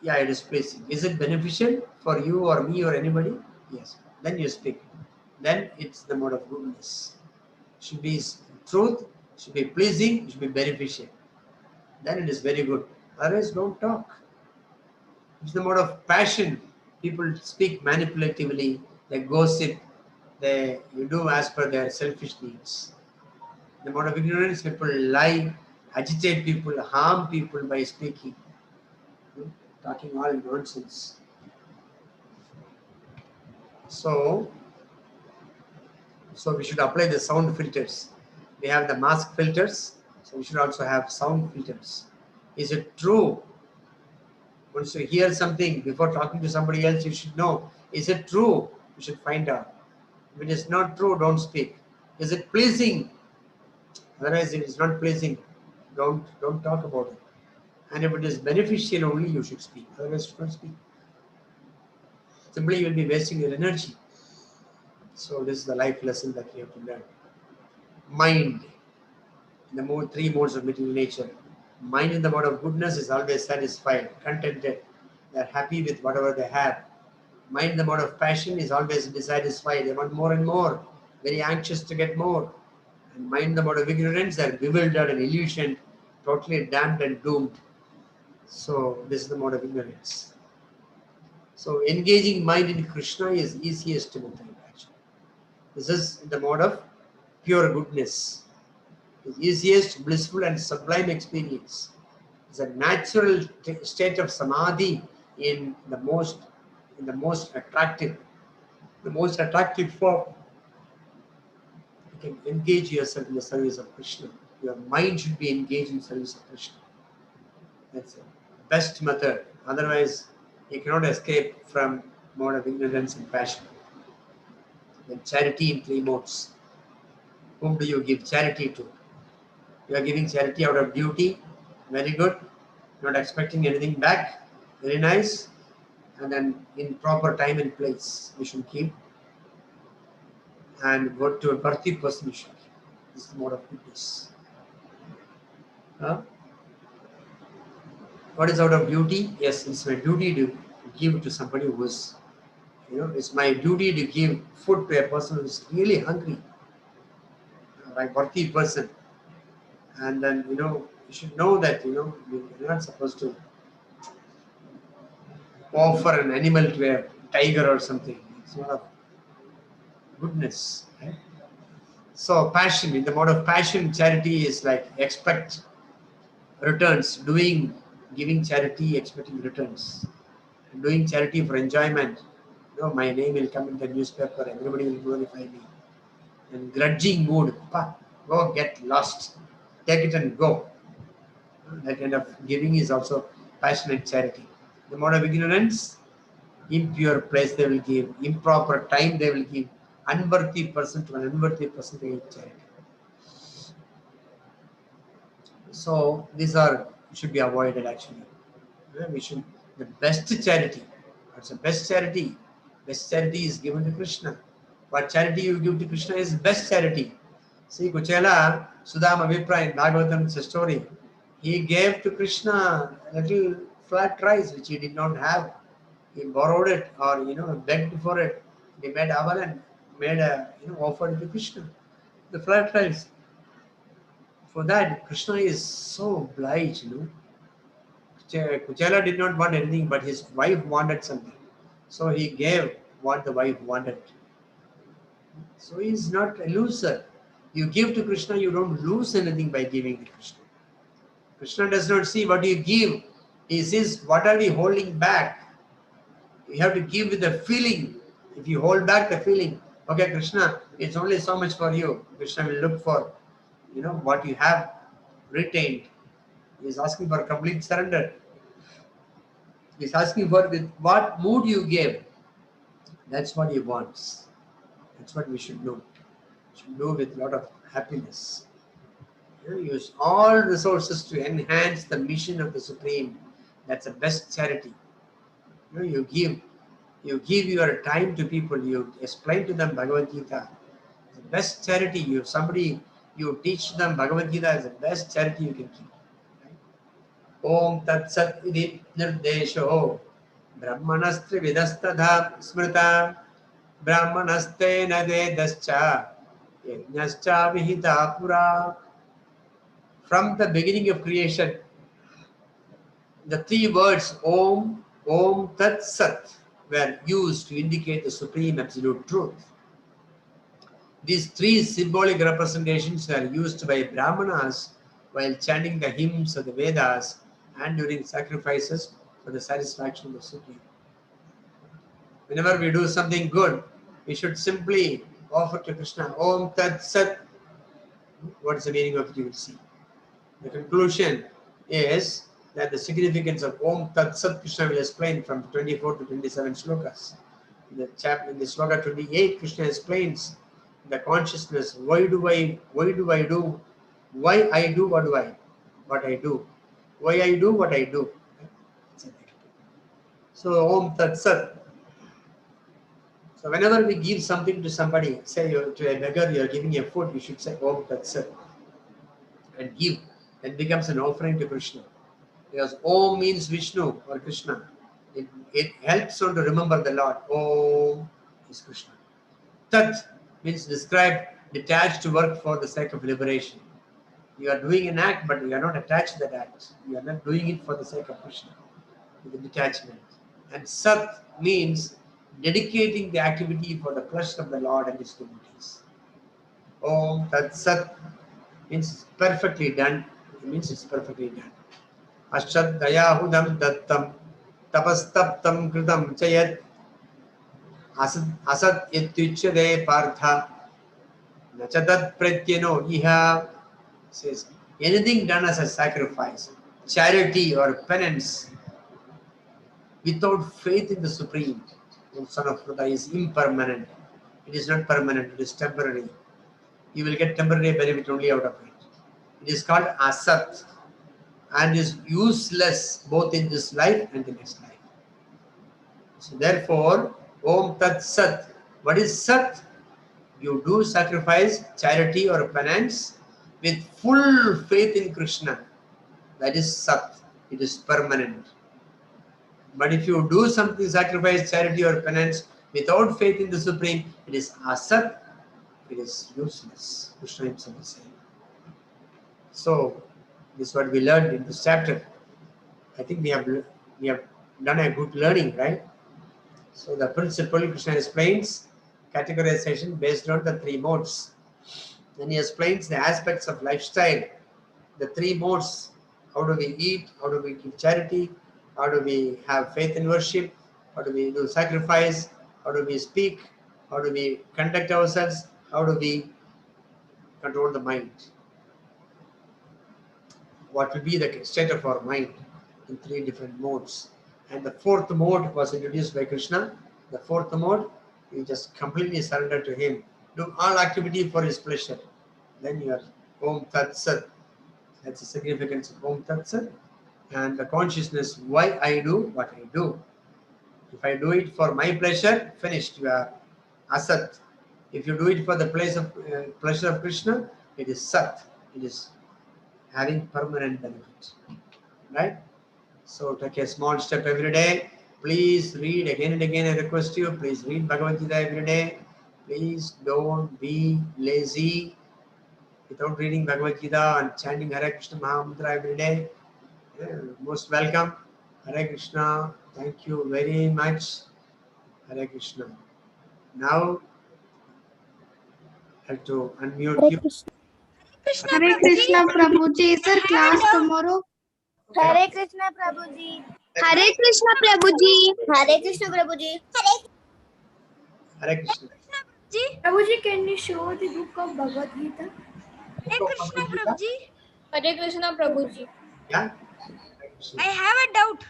Yeah, it is pleasing. Is it beneficial for you or me or anybody? Yes. Then you speak. Then it's the mode of goodness. Should be truth, should be pleasing, should be beneficial. Then it is very good. Otherwise, don't talk. It's the mode of passion. People speak manipulatively, they gossip, you do as per their selfish needs. The mode of ignorance, people lie, agitate people, harm people by speaking. Talking all nonsense. So we should apply the sound filters. We have the mask filters, so we should also have sound filters. Is it true? Once you hear something, before talking to somebody else, you should know, is it true? You should find out. If it is not true, don't speak. Is it pleasing? Otherwise, if it is not pleasing, don't talk about it. And if it is beneficial only, you should speak. Otherwise, don't speak. Simply, you will be wasting your energy. So this is the life lesson that we have to learn. Mind, the three modes of material nature. Mind in the mode of goodness is always satisfied, contented. They are happy with whatever they have. Mind in the mode of passion is always dissatisfied. They want more and more, very anxious to get more. And mind in the mode of ignorance, they are bewildered and illusioned, totally damned and doomed. So this is the mode of ignorance. So engaging mind in Krishna is easiest method actually. This is the mode of pure goodness. The easiest, blissful and sublime experience. It's a natural state of samadhi in the most attractive form. You can engage yourself in the service of Krishna. Your mind should be engaged in service of Krishna. That's the best method. Otherwise, you cannot escape from mode of ignorance and passion. Then charity in three modes. Whom do you give charity to? You are giving charity out of duty. Very good. Not expecting anything back. Very nice. And then in proper time and place, you should give. And go to a birthday person, you should give. This is the mode of goodness. What is out of duty? Yes, it's my duty to give to somebody who is, it's my duty to give food to a person who is really hungry. A worthy person. And then, you should know that, you're not supposed to offer an animal to a tiger or something. It's not of goodness. Right? So passion, in the mode of passion, charity is like expect returns, giving charity, expecting returns. Doing charity for enjoyment. No, my name will come in the newspaper, everybody will glorify me. And grudging mood, go get lost, take it and go. That kind of giving is also passionate charity. The mode of ignorance, impure place they will give, improper time they will give, unworthy person to an unworthy person they will charity. So these are should be avoided actually. We should the best charity. What's the best charity? Best charity is given to Krishna. What charity you give to Krishna is best charity. See Kuchela, Sudama Vipra in Bhagavatam's story. He gave to Krishna a little flat rice which he did not have. He borrowed it or begged for it. He made aval and made a offer to Krishna. The flat rice. For that, Krishna is so obliged, Kuchela did not want anything, but his wife wanted something. So he gave what the wife wanted. So he is not a loser. You give to Krishna, you don't lose anything by giving to Krishna. Krishna does not see what you give. He sees what are we holding back. You have to give with the feeling. If you hold back the feeling, okay, Krishna, it's only so much for you. Krishna will look for, what you have retained. He is asking for complete surrender. He is asking for with what mood you gave. That's what he wants. That's what we should do. We should do with a lot of happiness. Use all resources to enhance the mission of the Supreme. That's the best charity. You give your time to people. You explain to them Bhagavad-gītā. The best charity. You teach them Bhagavad-gītā is the best charity you can give. Om Tat Sat Iti Nirdesho Brahmanastri Vidastadha Smrita Brahmanaste Nadedascha Yajnascha Vihita Pura. From the beginning of creation, the three words Om, Om, Tat, Sat were used to indicate the supreme absolute truth. These three symbolic representations were used by Brahmanas while chanting the hymns of the Vedas and during sacrifices for the satisfaction of the Supreme. Whenever we do something good, we should simply offer to Krishna Om Tat Sat. What is the meaning of it? You will see. The conclusion is that the significance of Om Tat Sat Krishna will explain from 24 to 27 slokas. In the sloka 28, Krishna explains the consciousness. Why do I do? Why I do what I do? Why I do what I do? So Om Tat Sat. So whenever we give something to somebody, say to a beggar, you are giving a food, you should say Om Tat Sat and give. That becomes an offering to Krishna. Because Om means Vishnu or Krishna. It helps one to remember the Lord. Om is Krishna. Tat means describe detached work for the sake of liberation. You are doing an act, but you are not attached to that act. You are not doing it for the sake of Krishna, with the detachment. And Sat means dedicating the activity for the pleasure of the Lord and His devotees. Om Tat Sat means it's perfectly done. It means it's perfectly done. Akṣaya-tṛtīyā dattam tapastaptam kritam chayat asat ityuchyate partha nachatat pratyano iha. Says anything done as a sacrifice, charity or penance without faith in the Supreme, Son of Buddha, is impermanent. It is not permanent, it is temporary. You will get temporary benefit only out of it. It is called asat and is useless both in this life and the next life. So therefore, Om Tat Sat. What is Sat? You do sacrifice, charity or penance with full faith in Krishna. That is Sat. It is permanent. But if you do something, sacrifice, charity or penance without faith in the Supreme, it is Asat. It is useless. Krishna himself is saying. So, this is what we learned in this chapter. I think we have done a good learning, right? So the principle Krishna explains categorization based on the three modes. Then he explains the aspects of lifestyle, the three modes. How do we eat? How do we give charity? How do we have faith in worship? How do we do sacrifice? How do we speak? How do we conduct ourselves? How do we control the mind? What will be the state of our mind in 3 different modes? And the 4th mode was introduced by Krishna. The 4th mode, you just completely surrender to Him. Do all activity for His pleasure. Then you are Om Tat Sat. That's the significance of Om Tat Sat. And the consciousness, why I do what I do. If I do it for my pleasure, finished, you are Asat. If you do it for the pleasure of Krishna, it is Sat. It is having permanent benefit. Right? So take a small step every day. Please read again and again. I request you, please read Bhagavad-gītā every day. Please don't be lazy. Without reading Bhagavad-gītā and chanting Hare Krishna Mahamantra every day, most welcome. Hare Krishna. Thank you very much. Hare Krishna. Now, I have to unmute you. Hare Krishna Prabhuji, sir, class tomorrow. Hare Krishna Prabhuji. Hare Krishna Prabhuji. Hare Krishna Prabhuji. Hare Krishna. Prabhuji, can you show the book of Bhagavad-gītā? Hare Krishna Prabhuji. Hare Krishna Prabhuji. Yeah? Hare Krishna. I have a doubt.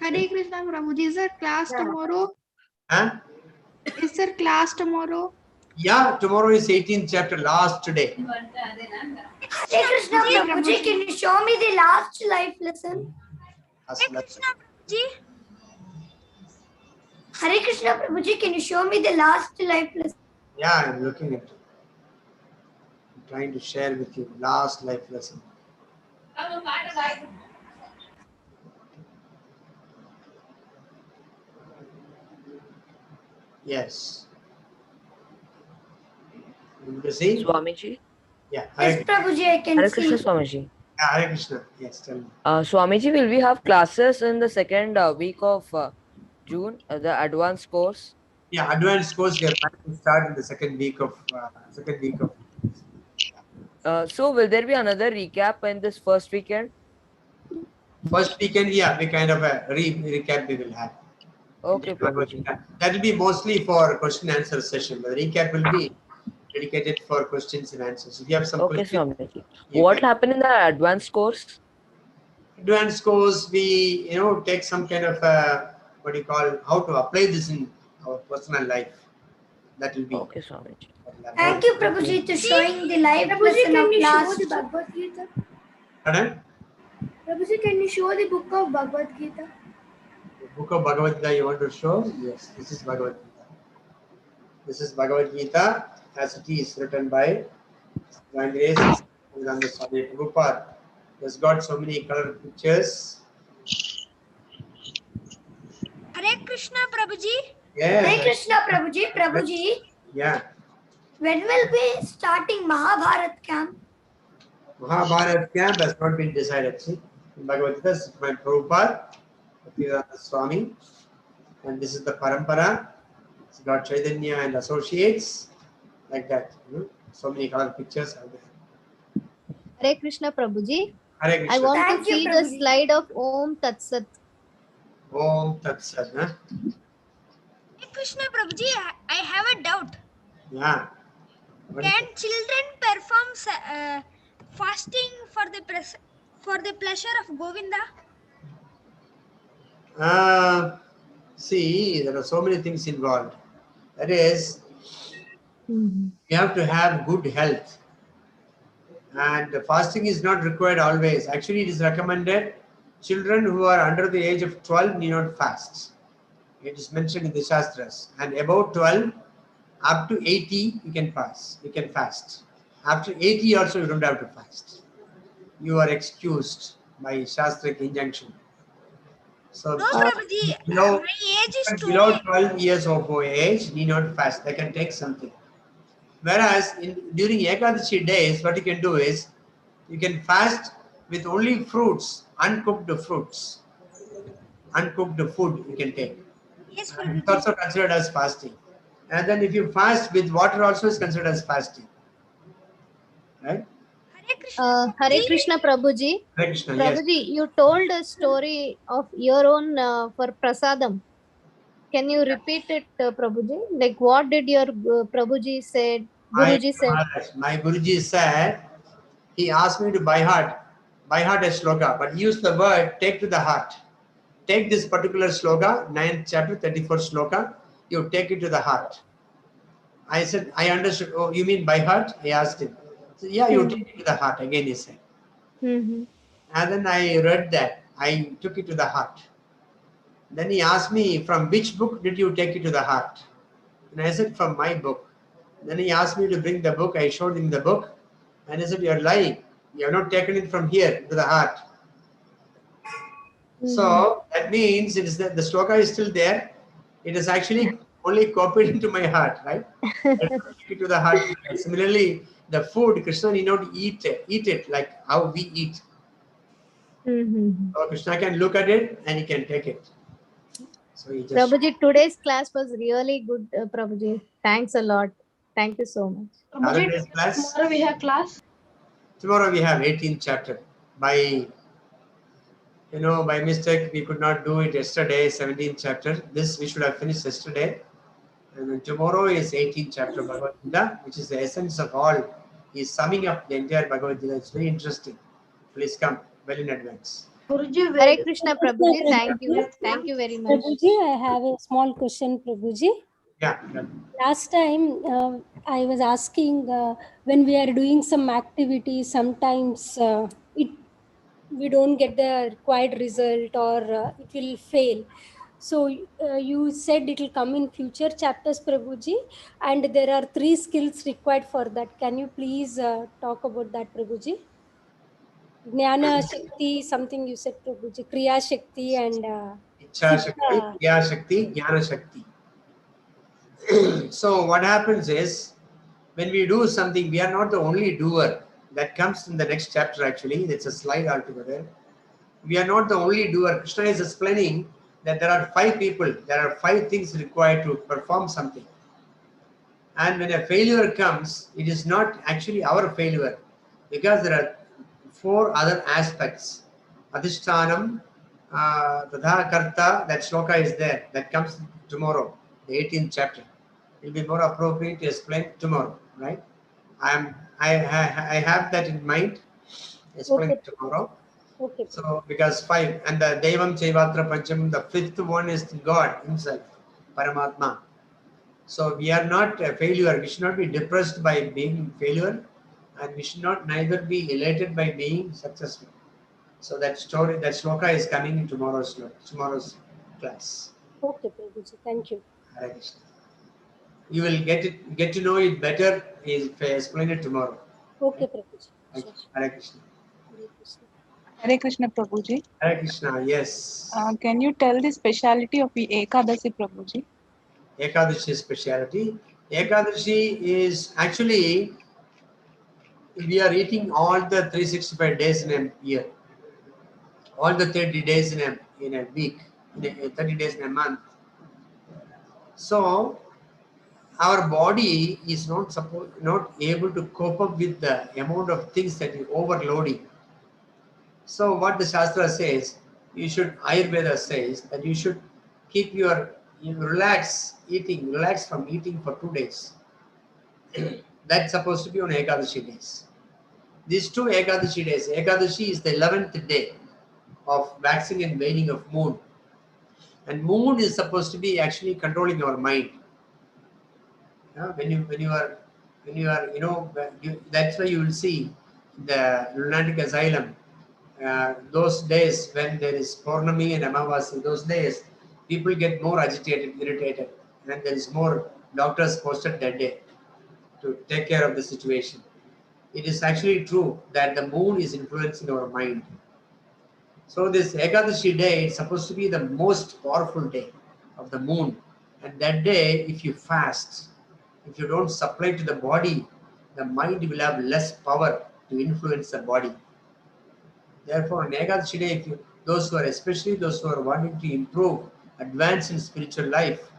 Hare Krishna Prabhuji, sir, class tomorrow. Huh? Is there class tomorrow? Yeah, tomorrow is 18th chapter, last day. Hare Krishna Prabhuji, can you show me the last life lesson? Last Hare lesson. Krishna Prabhuji. Hare Krishna Prabhuji, can you show me the last life lesson? Yeah, I'm looking at it. I'm trying to share with you last life lesson. Yes. You can see? Swamiji. Yeah. Yes, Prabhuji, I can Hare see. Krishna Swamiji. Yeah, Hare Krishna. Yes, tell me. Swamiji, will we have classes in the second week of June, the advanced course? Yeah, advanced course we are planning to start in the second week of So will there be another recap in this first weekend? first weekend. Yeah, we kind of a recap we will have. Okay, Prabhuji. That will be mostly for question answer session. The recap will be dedicated for questions and answers. If you have some Okay, questions, Swamiji. you What can- happened in the advanced course? advanced course, we take some kind of what do you call, how to apply this in our personal life. That will be. Okay, Swamiji. Thank you, Prabhuji, to showing the live lesson of last. Bhagavad-gītā? Pardon? Prabhuji, can you show the book of Bhagavad-gītā? The book of Bhagavad-gītā you want to show? Yes, this is Bhagavad-gītā. This is Bhagavad-gītā as it is written by Srirangam Swami Prabhupada. It's got so many color pictures. Hare Krishna Prabhuji. Yes. Hare Krishna Prabhuji. Prabhuji, Yeah. when will be starting Mahabharat camp? Mahabharat camp has not been decided. See, in Bhagavad-gītā, this is my Prabhupada, Bhaktivedanta Swami, and this is the Parampara. It's got Chaitanya and associates, like that. So many color pictures are there. Hare Krishna Prabhuji. Hare Krishna. I want Thank to you, see the Prabhuji. slide of Om Tat Sat. Om Tat Sat. Huh? Hare Krishna Prabhuji. I have a doubt. Yeah. What is Can it? children perform fasting for the pleasure of Govinda? See, there are so many things involved. That is, you have to have good health. And fasting is not required always. Actually, it is recommended. Children who are under the age of 12 need not fast. It is mentioned in the Shastras. And above 12, up to 80, you can fast. You can fast. After 80 also, you don't have to fast. You are excused by Shastric injunction. So, No, Prabhuji. below, My age is too below late. 12 years of age, need not fast. They can take something. Whereas during Ekadashi days, what you can do is, you can fast with only fruits, uncooked fruits. Uncooked food you can take. Yes, It's Prabhuji. also considered as fasting. And then if you fast with water also is considered as fasting. Right? Hare Krishna. Hare Krishna Prabhuji. Hare Krishna, yes. Prabhuji, you told a story of your own for prasadam. Can you repeat it, Prabhuji? Like what did your Prabhuji said? Guruji said. My Guruji said, he asked me to by heart a sloka, but use the word take to the heart. Take this particular sloka, 9th chapter, 34th sloka, you take it to the heart. I said, I understood. Oh, you mean by heart? I asked him. So, yeah, you take it to the heart, again he said. Mm-hmm. And then I read that. I took it to the heart. Then he asked me, from which book did you take it to the heart? And I said, from my book. Then he asked me to bring the book. I showed him the book. And I said, you're lying. You have not taken it from here to the heart. So that means it is that the sloka is still there. It is actually only copied into my heart, right? I took it to the heart. Similarly, the food, Krishna need not eat it like how we eat. Mm-hmm. So Krishna can look at it and he can take it. So he just Prabhuji, today's class was really good, Prabhuji. Thanks a lot. Thank you so much. other day's class. Tomorrow we have class. Tomorrow we have 18th chapter. By mistake we could not do it yesterday, 17th chapter. This we should have finished yesterday. And then tomorrow is 18th chapter of Bhagavad-gītā, which is the essence of all. He is summing up the entire Bhagavad-gītā. It's very interesting. Please come well in advance. Guruji, Hare Krishna, Prabhuji. Thank you. Thank you very much. Prabhuji, I have a small question, Prabhuji. Yeah. Last time I was asking when we are doing some activity, sometimes we don't get the required result or it will fail. So you said it will come in future chapters, Prabhuji, and there are 3 skills required for that. Can you please talk about that, Prabhuji? Jnana Shakti, something you said, Prabhuji. Kriya Shakti and Ichha Shakti, Kriya Shakti, Jnana Shakti. So what happens is, when we do something, we are not the only doer. That comes in the next chapter actually. It's a slide altogether. We are not the only doer. Krishna is explaining that there are 5 people. There are 5 things required to perform something. And when a failure comes, it is not actually our failure, because there are 4 other aspects. Adhishtanam, Tadha Karta, that shloka is there. That comes tomorrow, the 18th chapter. It will be more appropriate to explain tomorrow, right? I have that in mind. Explain it tomorrow. Okay. So because 5 and the Devam Chaivatra Pancham, the 5th one is God himself, Paramatma. So we are not a failure. We should not be depressed by being failure, and we should not neither be elated by being successful. So that story, that shloka is coming in tomorrow's class. Okay, Prabhuji. Thank you. Hare Krishna. You will get to know it better if I explain it tomorrow. Okay, Prabhuji. Thank you. Hare Krishna. Hare Krishna. Hare Krishna, Prabhuji. Hare Krishna, yes. Can you tell the speciality of the Ekadasi, Prabhuji? Ekadashi speciality. Ekadashi is actually, we are eating all the 365 days in a year, all the 30 days in a week, 30 days in a month. So our body is not able to cope up with the amount of things that is overloading. So what the Shastra says, Ayurveda says that you should keep relax from eating for 2 days. That's supposed to be on Ekadashi days. These 2 Ekadashi days, Ekadashi is the 11th day of waxing and waning of moon. And moon is supposed to be actually controlling our mind. When you are, that's why you will see the lunatic asylum. Those days when there is Purnami and Amavasi, those days people get more agitated, irritated, and there is more doctors posted that day to take care of the situation. It is actually true that the moon is influencing our mind. So this Ekadashi day is supposed to be the most powerful day of the moon. And that day, if you fast, if you don't supply to the body, the mind will have less power to influence the body. Therefore, on Ekadashi day, especially those who are wanting to improve, advance in spiritual life,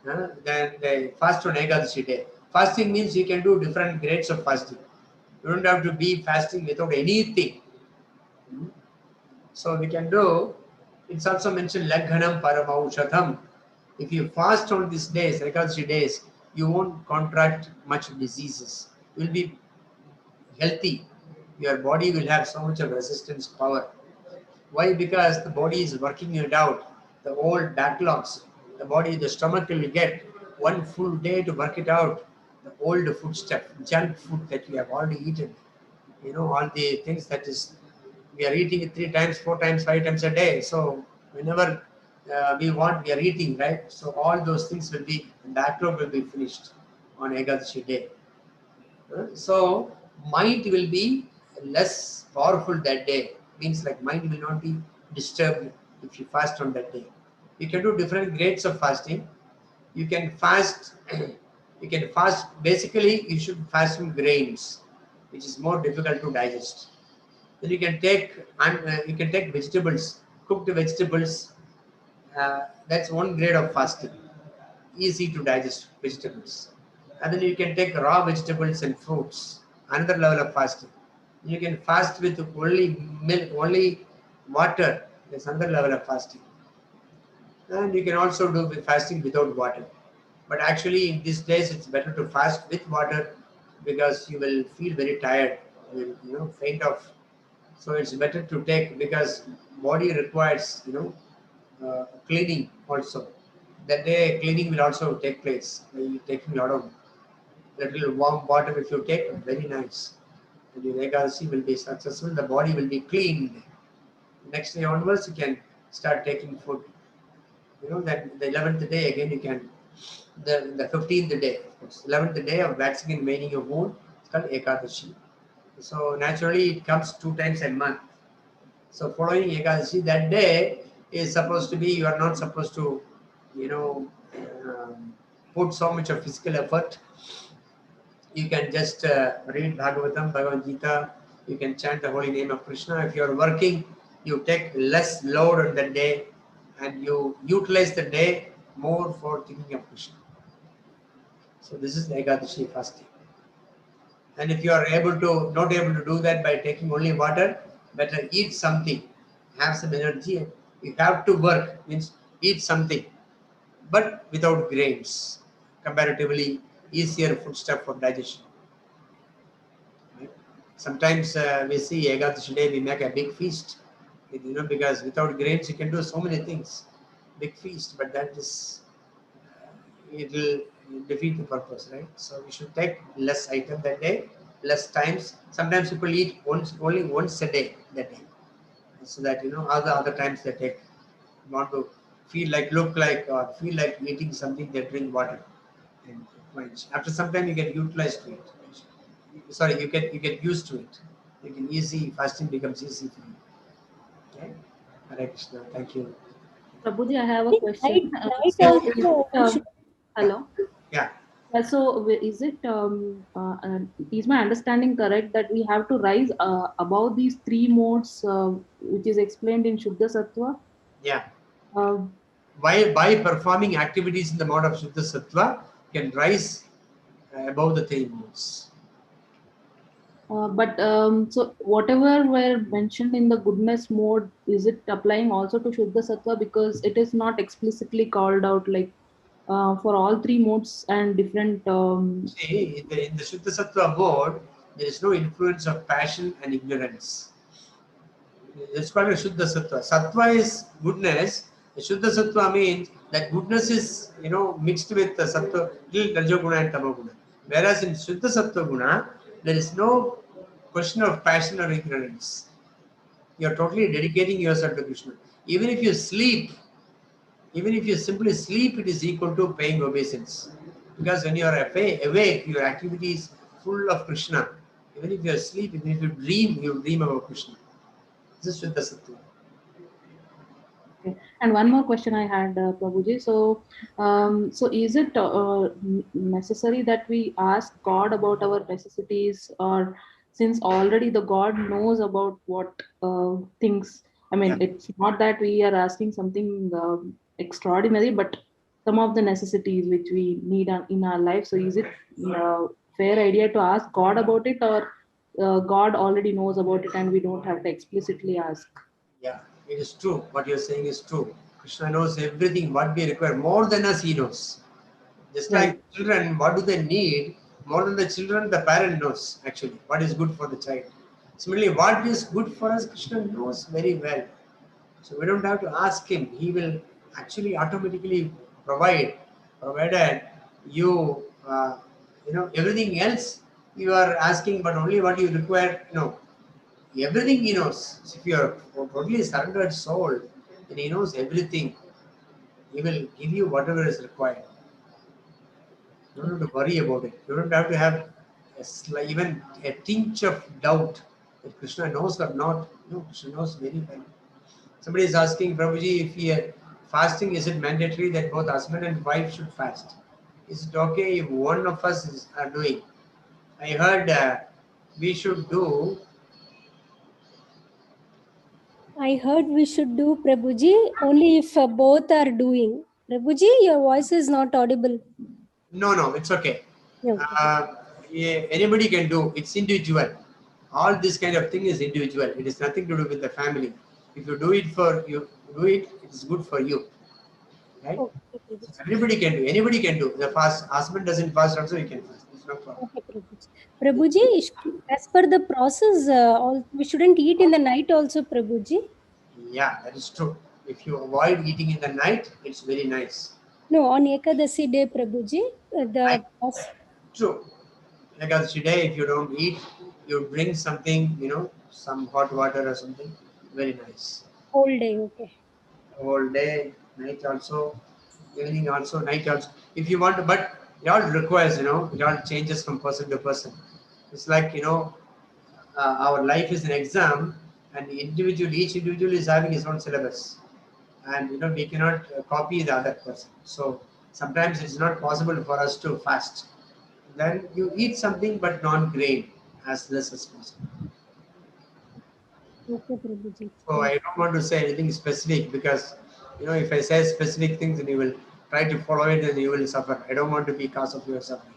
then they fast on Ekadashi day. Fasting means you can do different grades of fasting. You don't have to be fasting without anything. So we can do, it's also mentioned Laghanam Paramaushadham. If you fast on these days, Ekadashi days, you won't contract much diseases. You will be healthy. Your body will have so much of resistance power. Why? Because the body is working it out. The old backlogs, the stomach will get one full day to work it out. The old food stuff, junk food that we have already eaten. All the things that is, we are eating it 3 times, 4 times, 5 times a day. So whenever we want, we are eating, right? So all those things will be, backlog will be finished on Ekadashi day. So mind will be less powerful that day. Means like mind will not be disturbed if you fast on that day. You can do different grades of fasting. You can fast. You can fast. Basically, you should fast from grains, which is more difficult to digest. Then you can take vegetables, cooked vegetables. That's one grade of fasting. Easy to digest vegetables. And then you can take raw vegetables and fruits, another level of fasting. You can fast with only milk, only water, that's another level of fasting. And you can also do fasting without water. But actually in these days it's better to fast with water because you will feel very tired, you will faint off. So it's better to take, because body requires cleaning also. That day cleaning will also take place. You're taking a lot of little warm water. If you take, very nice. And your Ekadashi will be successful. The body will be cleaned. Next day onwards, you can start taking food. That the 11th day again you can, the 15th day, of course, 11th day of waxing and waning of moon, it's called Ekadashi. So naturally it comes 2 times a month. So following Ekadashi, that day is supposed to be, you are not supposed to, put so much of physical effort. You can just read Bhagavatam, Bhagavad-gītā. You can chant the holy name of Krishna. If you are working, you take less load on the day and you utilize the day more for thinking of Krishna. So this is the Ekadashi fasting. And if you are not able to do that by taking only water, better eat something, have some energy. You have to work, means eat something, but without grains, comparatively easier foodstuff for digestion. Right? Sometimes we see Ekadashi day we make a big feast, because without grains you can do so many things, big feast, but that is, it will defeat the purpose, right? So we should take less item that day, less times. Sometimes people eat only once a day that day, so that other times they take, want to look like or feel like eating something, they drink water. And after some time you get utilized to it. Sorry, you get used to it. You can fasting becomes easy for you. Okay? Hare Krishna. Thank you. Prabhuji, I have a question. Night So, also, hello. Yeah. So, is my understanding correct that we have to rise above these 3 modes, which is explained in Shuddha Sattva? Yeah. Uh, By performing activities in the mode of Shuddha Sattva, you can rise above the 3 modes. So whatever were mentioned in the goodness mode, is it applying also to Shuddha Sattva? Because it is not explicitly called out for all 3 modes and different. See, in the Shuddha Sattva mode, there is no influence of passion and ignorance. It's called a Shuddha Sattva. Sattva is goodness. The Shuddha Sattva means that goodness is, mixed with the Sattva, Rajoguna and Tamoguna. Whereas in Shuddha Sattva Guna, there is no question of passion or ignorance. You are totally dedicating yourself to Krishna. Even if you sleep, even if you simply sleep, it is equal to paying obeisance. Because when you are awake, your activity is full of Krishna. Even if you are asleep, even if you dream about Krishna. This is Shuddha Sattva. Okay. And one more question I had, Prabhuji. So is it necessary that we ask God about our necessities, or since already the God knows about what things? I mean, Yeah. it's not that we are asking something extraordinary, but some of the necessities which we need in our life. So is it fair idea to ask God about it, or God already knows about it and we don't have to explicitly ask? Yeah, it is true. What you're saying is true. Krishna knows everything what we require. More than us, he knows. Just like children, what do they need? More than the children, the parent knows actually what is good for the child. Similarly, what is good for us, Krishna knows very well. So we don't have to ask him. He will actually automatically provide, provided you, everything else you are asking, but only what you require. No, everything he knows. So if you are totally surrendered soul, then he knows everything. He will give you whatever is required. You don't have to worry about it. You don't have to have even a tinge of doubt that Krishna knows or not. No, Krishna knows very well. Somebody is asking, Prabhuji, if fasting, is it mandatory that both husband and wife should fast? Is it okay if one of us are doing? I heard we should do. I heard we should do, Prabhuji, only if both are doing. Prabhuji, your voice is not audible. No, it's okay. Okay. Anybody can do. It's individual. All this kind of thing is individual. It is nothing to do with the family. If you do it for you, do it. It's good for you, right? Okay, So everybody can do. Anybody can do. The fast husband doesn't fast, also you can fast. It's no problem. okay, Prabhuji. Prabhuji, as per the process, we shouldn't eat in the night also, Prabhuji. Yeah, that is true. If you avoid eating in the night, it's very nice. No, on Ekadasi day, Prabhuji, True. Ekadashi day, if you don't eat, you drink something, some hot water or something. Very nice. whole day, okay. Whole day, night also, evening also, night also. If you want to, but it all requires, it all changes from person to person. It's like, our life is an exam, and each individual is having his own syllabus. And, we cannot copy the other person. So sometimes it's not possible for us to fast. Then you eat something but non-grain as less as possible. Okay, Prabhuji. So I don't want to say anything specific because, if I say specific things and you will try to follow it and you will suffer. I don't want to be cause of your suffering.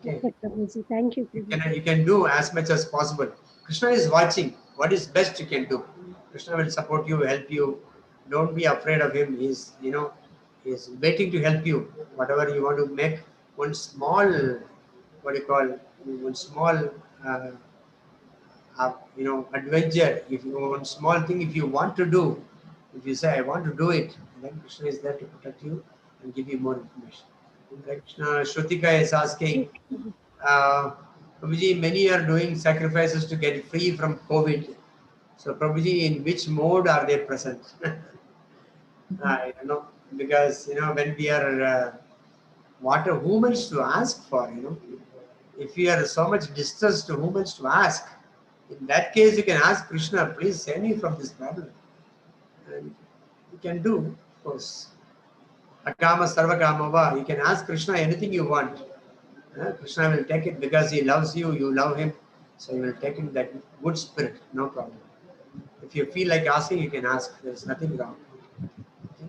Okay. Okay, Prabhuji. Thank you, Prabhuji. You can do as much as possible. Krishna is watching. What is best you can do. Krishna will support you, help you. Don't be afraid of him. He's waiting to help you. Whatever you want to make, one small, one small, adventure. If you one small thing, if you want to do, if you say I want to do it, then Krishna is there to protect you and give you more information. Krishna, Shrutika is asking, Prabhuji, many are doing sacrifices to get free from COVID. So Prabhuji, in which mode are they present? I don't know, because when we are whom else to ask for, if we are so much distressed, whom else to ask? In that case, you can ask Krishna, please save me from this problem. And you can do, of course. Akama sarva kamava. You can ask Krishna anything you want. Krishna will take it because he loves you, you love him. So he will take in that good spirit, no problem. If you feel like asking, you can ask. There is nothing wrong. Okay?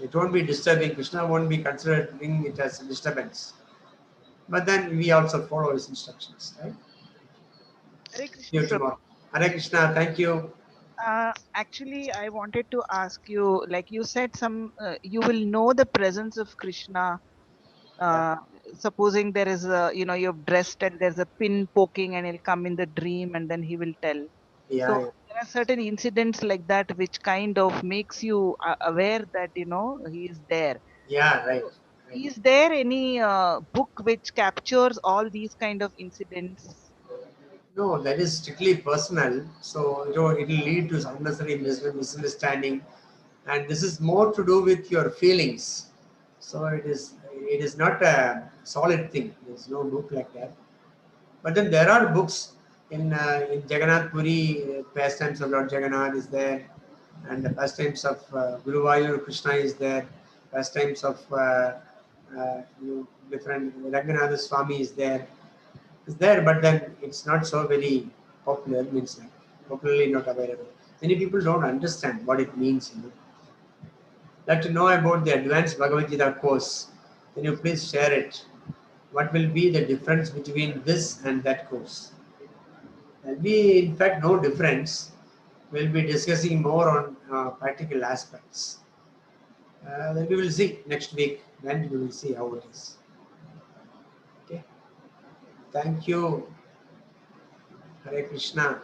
It won't be disturbing. Krishna won't be considering it as a disturbance. But then we also follow his instructions, right? Hare See you Krishna. tomorrow. Hare Krishna, thank you. Actually, I wanted to ask you, like you said, you will know the presence of Krishna. Supposing there is you've dressed and there's a pin poking and he'll come in the dream and then he will tell. Yeah, So yeah. there are certain incidents like that which kind of makes you aware that, he is there. Yeah, right. Is there any book which captures all these kind of incidents? No, that is strictly personal. So, it will lead to unnecessary misunderstanding. And this is more to do with your feelings. So, it is not a solid thing. There's no book like that. But then there are books in Jagannath Puri, pastimes of Lord Jagannath is there. And the pastimes of Guru Vayur Krishna is there. Pastimes of different Ranganatha Swami is there. It's there, but then it's not so very popular, means like popularly not available. Many people don't understand what it means. Like to know about the advanced Bhagavad-gita course, can you please share it? What will be the difference between this and that course? There will be, in fact, no difference. we'll be discussing more on practical aspects. Then we will see next week. Then we will see how it is. Okay. Thank you. Hare Krishna.